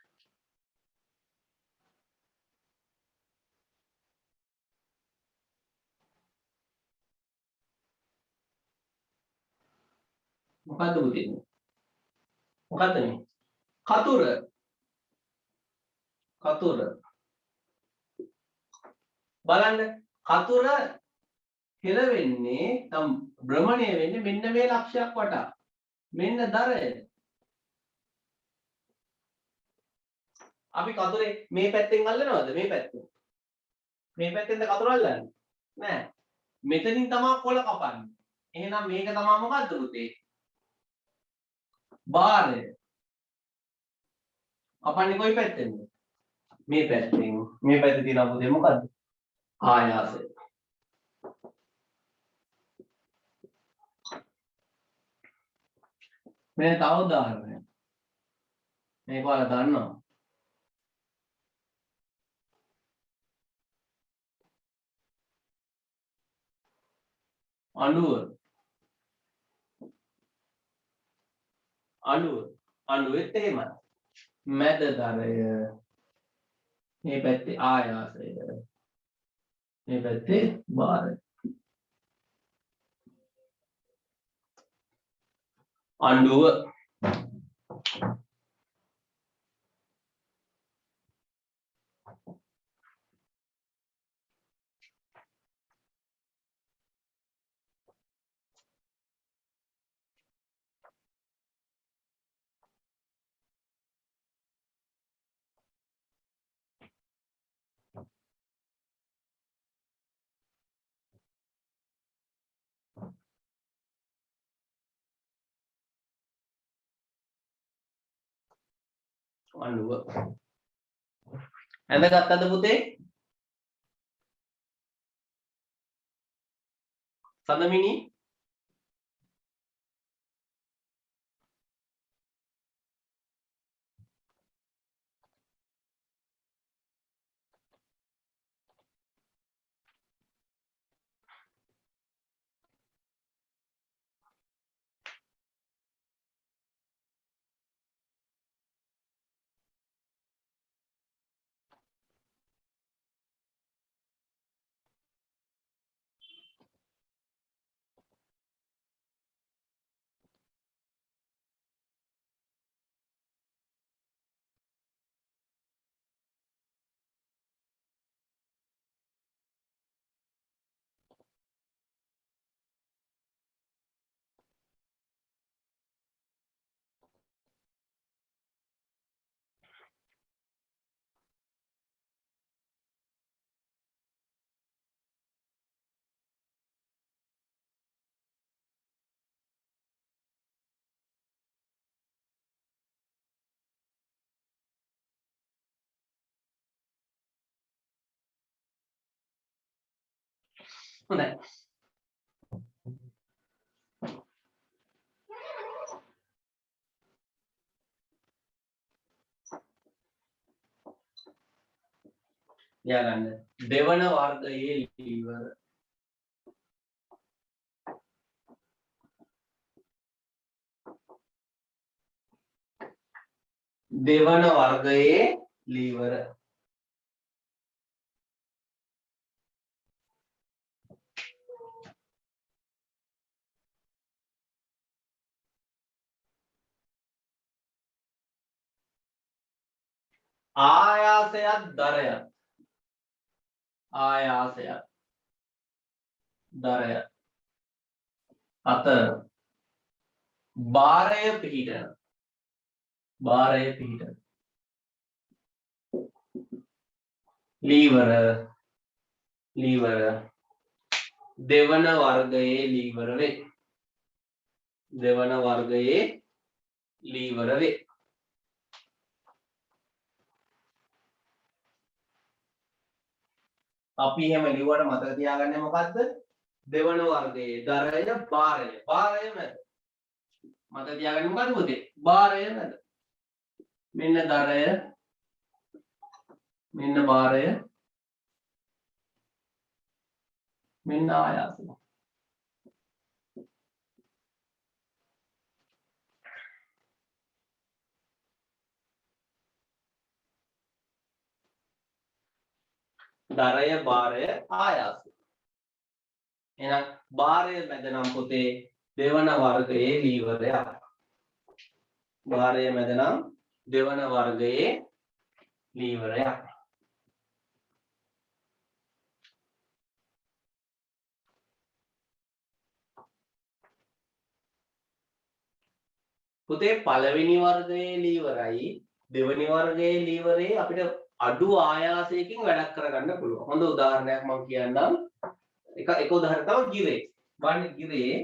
මොකද්ද පුතේ? මොකද්ද මේ? කතුර. කතුර. බලන්න කතුර හෙලවෙන්නේ තම භ්‍රමණය වෙන්නේ මෙන්න මේ ලක්ෂයක් වටා. මෙන්න දරය. අපි කතුරේ මේ පැත්තෙන් අල්ලනවද මේ පැත්තෙන්? මේ පැත්තෙන්ද කතුර අල්ලන්නේ? නෑ. මෙතනින් තමයි කොළ කපන්නේ. එහෙනම් මේක තමයි මොකද්ද පුතේ? බාරය. කපන්නේ කොයි පැත්තෙන්ද? මේ පැත්තෙන්. මේ පැත්තේ තියෙන පුතේ මොකද්ද? ආයාසය. මේ තව උදාහරණයක්. මේක ඔයාලා දන්නවා. අඬුව. අඬුවෙත් එහෙමයි. මැද දරය. මේ පැත්තේ ආයාසය. මේ පැත්තේ බාරය. අඬුව. අඬුව. ඇඳගත්තද පුතේ? සඳමිනි හොඳයි. ලියාගන්න. දෙවන වර්ගයේ ලීවර. දෙවන වර්ගයේ ලීවර. ආයාසයත් දරයත්. ආයාසයත් දරයත්. අතර භාරය පිහිටන ලීවර දෙවන වර්ගයේ ලීවර වේ. අපි එහෙම ලිව්වට මතක තියාගන්නේ මොකද්ද? දෙවන වර්ගයේ දරය භාරය මැද. මතක තියාගන්නේ මොකද්ද පුතේ? භාරය මැද. මෙන්න දරය, මෙන්න භාරය, මෙන්න ආයාසය. දරය, භාරය, ආයාසය. එහෙනම් භාරය මැද නම් පුතේ දෙවන වර්ගයේ ලීවරයක්. භාරය මැද නම් දෙවන වර්ගයේ ලීවරයක්. පුතේ පළවෙනි වර්ගයේ ලීවරයි දෙවෙනි වර්ගයේ ලීවරේ අපිට අඩු ආයාසයකින් වැඩක් කරගන්න පුළුවන්. හොඳ උදාහරණයක් මම කියන්නම්. එක උදාහරණයක් තමයි ගිරේ. බලන්න ගිරේ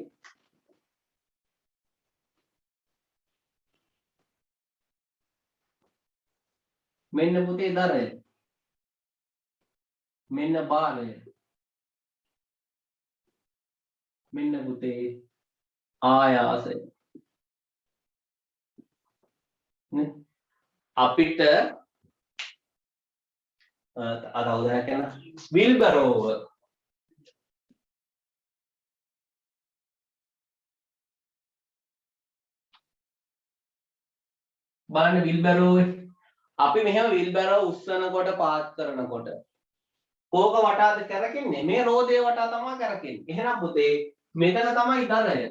මෙන්න පුතේ දරය. මෙන්න භාරය. මෙන්න පුතේ ආයාසය. නේ? අපිට අර උදාහරණයක් කියන්න විල්බරෝව බලන්න විල්බරෝවේ අපි මෙහෙම විල්බරෝව උස්සනකොට පාත් කරනකොට කෝක වටාද කරකින්නේ මේ රෝදේ වටා තමයි කරකින්නේ. එහෙනම් පුතේ මෙතන තමයි දරය.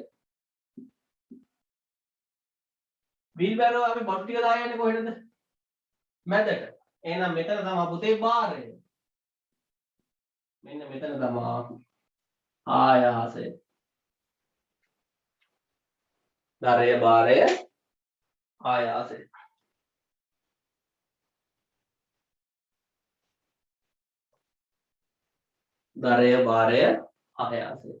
විල්බරෝව අපි බොට් ටික දායන්නේ කොහෙටද? මැදට. එහෙනම් මෙතන තමයි පුතේ භාරය. මෙන්න මෙතන තමයි ආයාසය. දරය, භාරය, ආයාසය. දරය, භාරය, ආයාසය.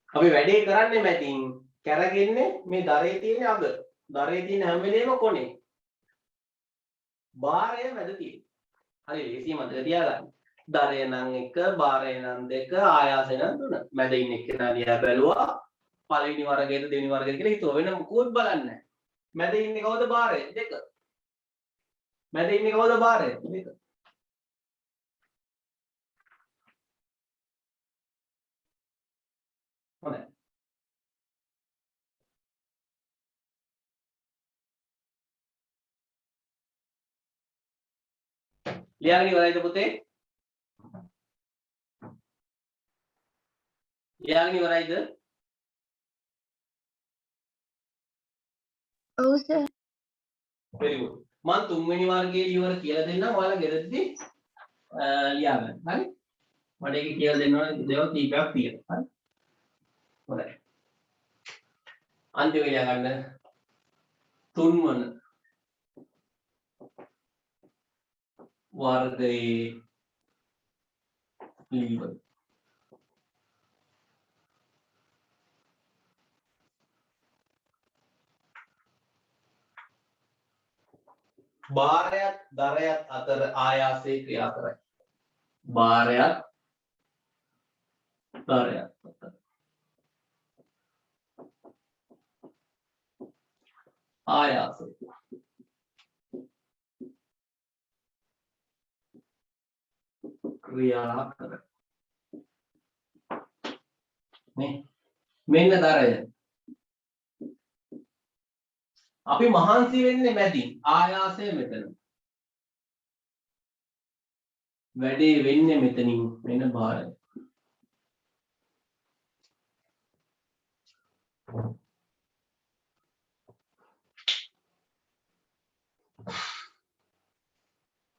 අපි වැඩේ කරන්නේ මැදින් කරගෙන්නේ මේ දරේ තියෙන අග. දරේ තියෙන හැම වෙලේම කොනේ. භාරය මැද තියෙන. හරි ලේසිය මතක තියාගන්න. දරය නම් 1, භාරය නම් 2, ආයාසය නම් 3. මැද ඉන්න එක්කෙනා දිහා බැලුවා. පළවෙනි වර්ගයේද දෙවෙනි වර්ගයේද කියලා හිතුවා. වෙන මොකුත් බලන්නේ නැහැ. මැද ඉන්නේ කවුද? භාරය 2. මැද ඉන්නේ කවුද? භාරය 2. හොඳයි. ලියාගෙන ඉවරයිද පුතේ? ලියාගෙන ඉවරයිද? ඔව් සර්. very good. මම තුන්වෙනි වර්ගයේ ඉවර කියලා දෙන්නම්. ඔයාලා ගෙදරදී ලියාගන්න. හරි? මට ඒක කියලා දෙන්න ඕනේ දේවල් කීපයක් තියෙනවා. හරි? හොඳයි. අන්තිම ලියාගන්න. තුන්වන වර්ගයේ ලීවර. භාරයත් දරයත් අතර ආයාසයේ ක්‍රියා කරයි. භාරයත් දරයත් අතර ආයාසය ක්‍රියා කරයි. නේ? මෙන්න දරය. අපි මහන්සි වෙන්නේ මැදින්. ආයාසය මෙතන. වැඩේ වෙන්නේ මෙතනින්. මෙන්න භාරය.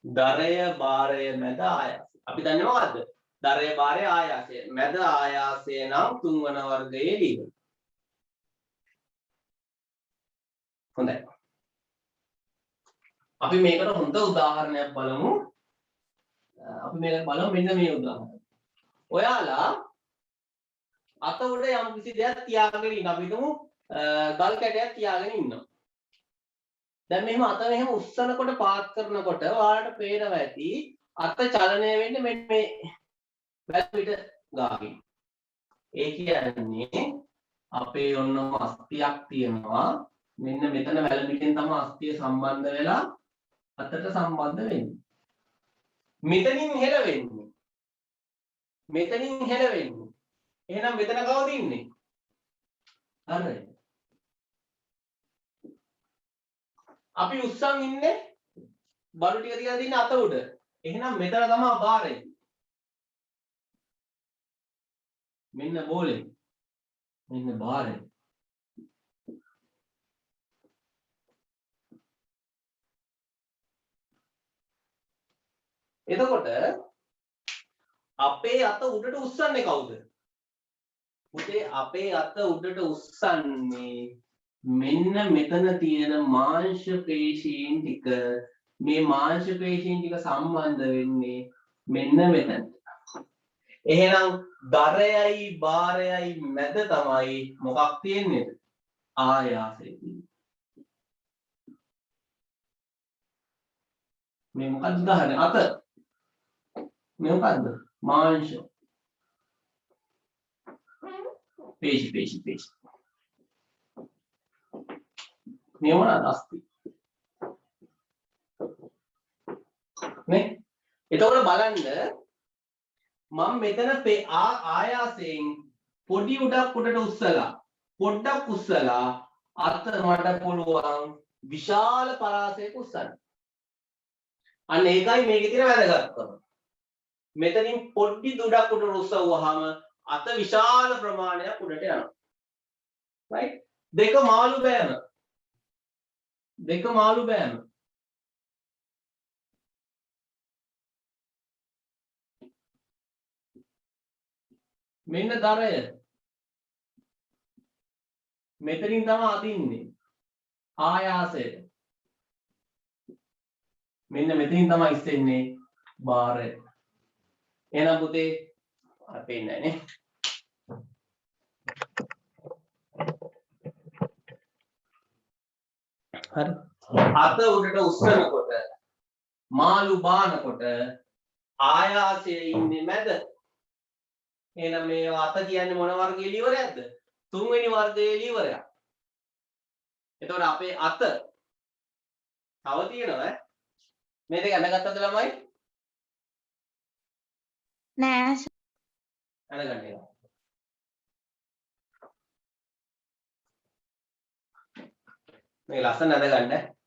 දරය භාරය මැද ආයාසය. අපි දන්නේ මොකද්ද? දරය භාරය ආයාසය. මැද ආයාසය නම් තුන්වන වර්ගයේ ලියන්න. හොඳයි. අපි මේකට හොඳ උදාහරණයක් බලමු. අපි මේක බලමු මෙන්න මේ උදාහරණය. ඔයාලා අත උඩ යම් කිසි දෙයක් තියාගෙන ඉන්න. අපි හිතමු ගල් කැටයක් තියාගෙන ඉන්නවා. දැන් මෙහෙම අත මෙහෙම උස්සනකොට පාත් කරනකොට ඔයාලට පේනවා ඇති අත චලනය වෙන්නේ මෙන්න මේ වැල් පිට ගාමින්. ඒ කියන්නේ අපේ ඔන්න අස්තියක් තියෙනවා. මෙන්න මෙතන වැල් පිටෙන් තමයි අස්තිය සම්බන්ධ වෙලා අතට සම්බන්ධ වෙන්නේ. මෙතනින් හෙලවෙන්නේ. මෙතනින් හෙලවෙන්නේ. එහෙනම් මෙතන කවුද ඉන්නේ? හරි. අපි උස්සන් ඉන්නේ බඩු ටික තියලා තියෙන අත උඩ. එහෙනම් මෙතන තමයි භාරය. මෙන්න බෝලේ. මෙන්න භාරය. එතකොට අපේ අත උඩට උස්සන්නේ කවුද? පුතේ අපේ අත උඩට උස්සන්නේ මෙන්න මෙතන තියෙන මාංශ පේශීන් ටික. මේ මාංශ පේශීන් ටික සම්බන්ධ වෙන්නේ මෙන්න මෙතන. එහෙනම් දරයයි භාරයයි මැද තමයි මොකක් තියෙන්නේ? ආයාසය තියෙන්නේ. මේ මොකක්ද උදාහරණය? අත. මේ මොකද්ද? මාංශ. පේශි. මේ මොනවාද? අස්ති. නේ? එතකොට බලන්න මම මෙතන ආයාසයෙන් පොඩි උඩක් උඩට උස්සලා පොඩ්ඩක් උස්සලා අත මට පුළුවන් විශාල පරාසයක උස්සන්න. අන්න ඒකයි මේකේ තියෙන වැදගත්කම. මෙතනින් පොඩි උඩක් උඩට උස්සවුවාම අත විශාල ප්‍රමාණයක් උඩට යනවා. right? දෙක මාළු බෑම. මෙන්න දරය. මෙතනින් තමයි අදින්නේ. ආයාසය. මෙන්න මෙතනින් තමයි ඉස්සෙන්නේ භාරය. එහෙනම් පුතේ පේන්නේ නැහැ නේ. හරි. අත උඩට උස්සනකොට මාළු බානකොට ආයාසයේ ඉන්නේ මැද. එහෙනම් මේ අත කියන්නේ මොන වර්ගයේ ලීවරයක්ද? තුන්වෙනි වර්ගයේ ලීවරයක්. එතකොට අපේ අත තව තියෙනවා මේ දෙක අඳගත්තද ළමයි? නෑ අඳගන්නේ. මේ ලස්සන අඳගන්න.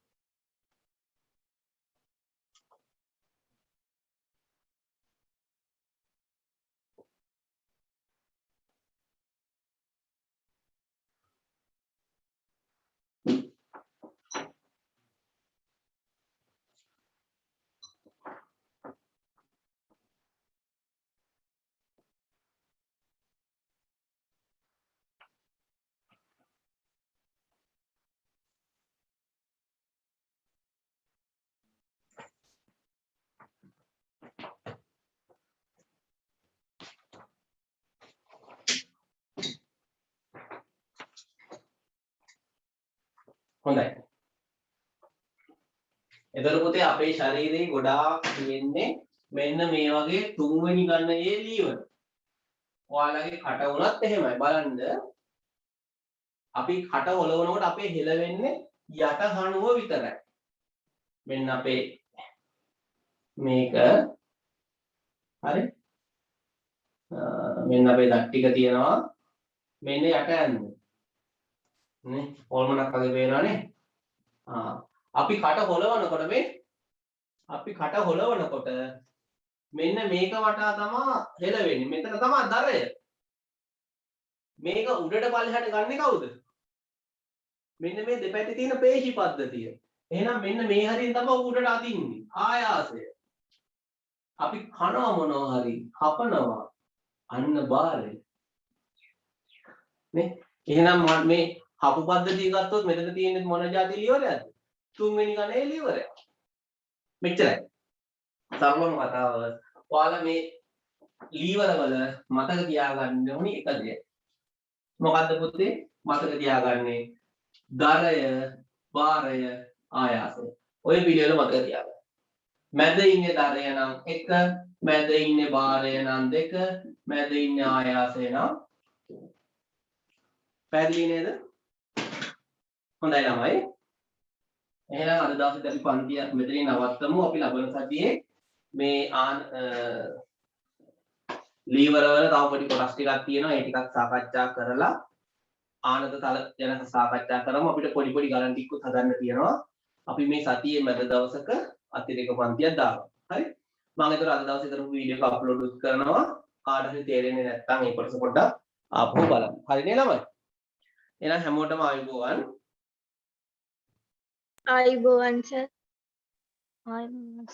හොඳයි. එතකොට පුතේ අපේ ශරීරයේ ගොඩාක් තියෙන්නේ මෙන්න මේ වගේ තුන්වෙනි ගණයේ ලීවර. ඔයාලගේ කට උනත් එහෙමයි. බලන්න අපි කට හොලවනකොට අපේ හෙලවෙන්නේ යට හනුව විතරයි. මෙන්න අපේ මේක හරි. මෙන්න අපේ දත් ටික තියෙනවා. මෙන්න යට යන්නේ. නේ? ඕල්මනක් වගේ පේනවනේ. අපි කට හොලවනකොට මෙන්න මේක වටා තමයි හෙලවෙන්නේ. මෙතන තමයි දරය. මේක උඩට පල්ලෙහාට ගන්නේ කවුද? මෙන්න මේ දෙපැත්තේ තියෙන පේශි පද්ධතිය. එහෙනම් මෙන්න මේ හරියෙන් තමයි උඩට අදින්නේ. ආයාසය. අපි කනවා මොනවා හරි කපනවා. අන්න බාරය. නේ? එහෙනම් මේ හපු පද්ධතිය ගත්තොත් මෙතන තියෙන්නේ මොන જાති ලියවරයක්ද? තුන්වෙනි ගණයේ ලියවරයක්. මෙච්චරයි. සරලම කතාව. ඔයාලා මේ ලීවරවල මතක තියාගන්න ඕනි එක දෙයක්. මොකද්ද පුතේ? මතක තියාගන්නේ දරය, භාරය, ආයාසය. ඔය පිළිවෙල මතක තියාගන්න. මැද ඉන්නේ දරය නම් 1, මැද ඉන්නේ භාරය නම් 2, මැද ඉන්නේ ආයාසය නම් 3. පැහැදිලි නේද? හොඳයි ළමයි. එහෙනම් අද දවසේ අපි පන්තිය මෙතනින් නවත්තමු. අපි ලබන සතියේ මේ ලීවර වල තව පොඩි කොටස් ටිකක් තියෙනවා. ඒ ටිකක් සාකච්ඡා කරලා ආනත තල ගැන සාකච්ඡා කරමු. අපිට පොඩි පොඩි ගණන් ටිකක් හදන්න තියෙනවා. අපි මේ සතියේ මැද දවසක අතිරේක පන්තියක් දානවා. හරි? මම ඒතර අද දවසේ කරපු වීඩියෝ එක අප්ලෝඩ් කරනවා. කාට හරි තේරෙන්නේ නැත්නම් ඒ කොටස පොඩ්ඩක් ආපහු බලන්න. හරිනේ ළමයි? එහෙනම් හැමෝටම ආයුබෝවන්. ආයුබෝවන් සර්. ආයුබෝවන්.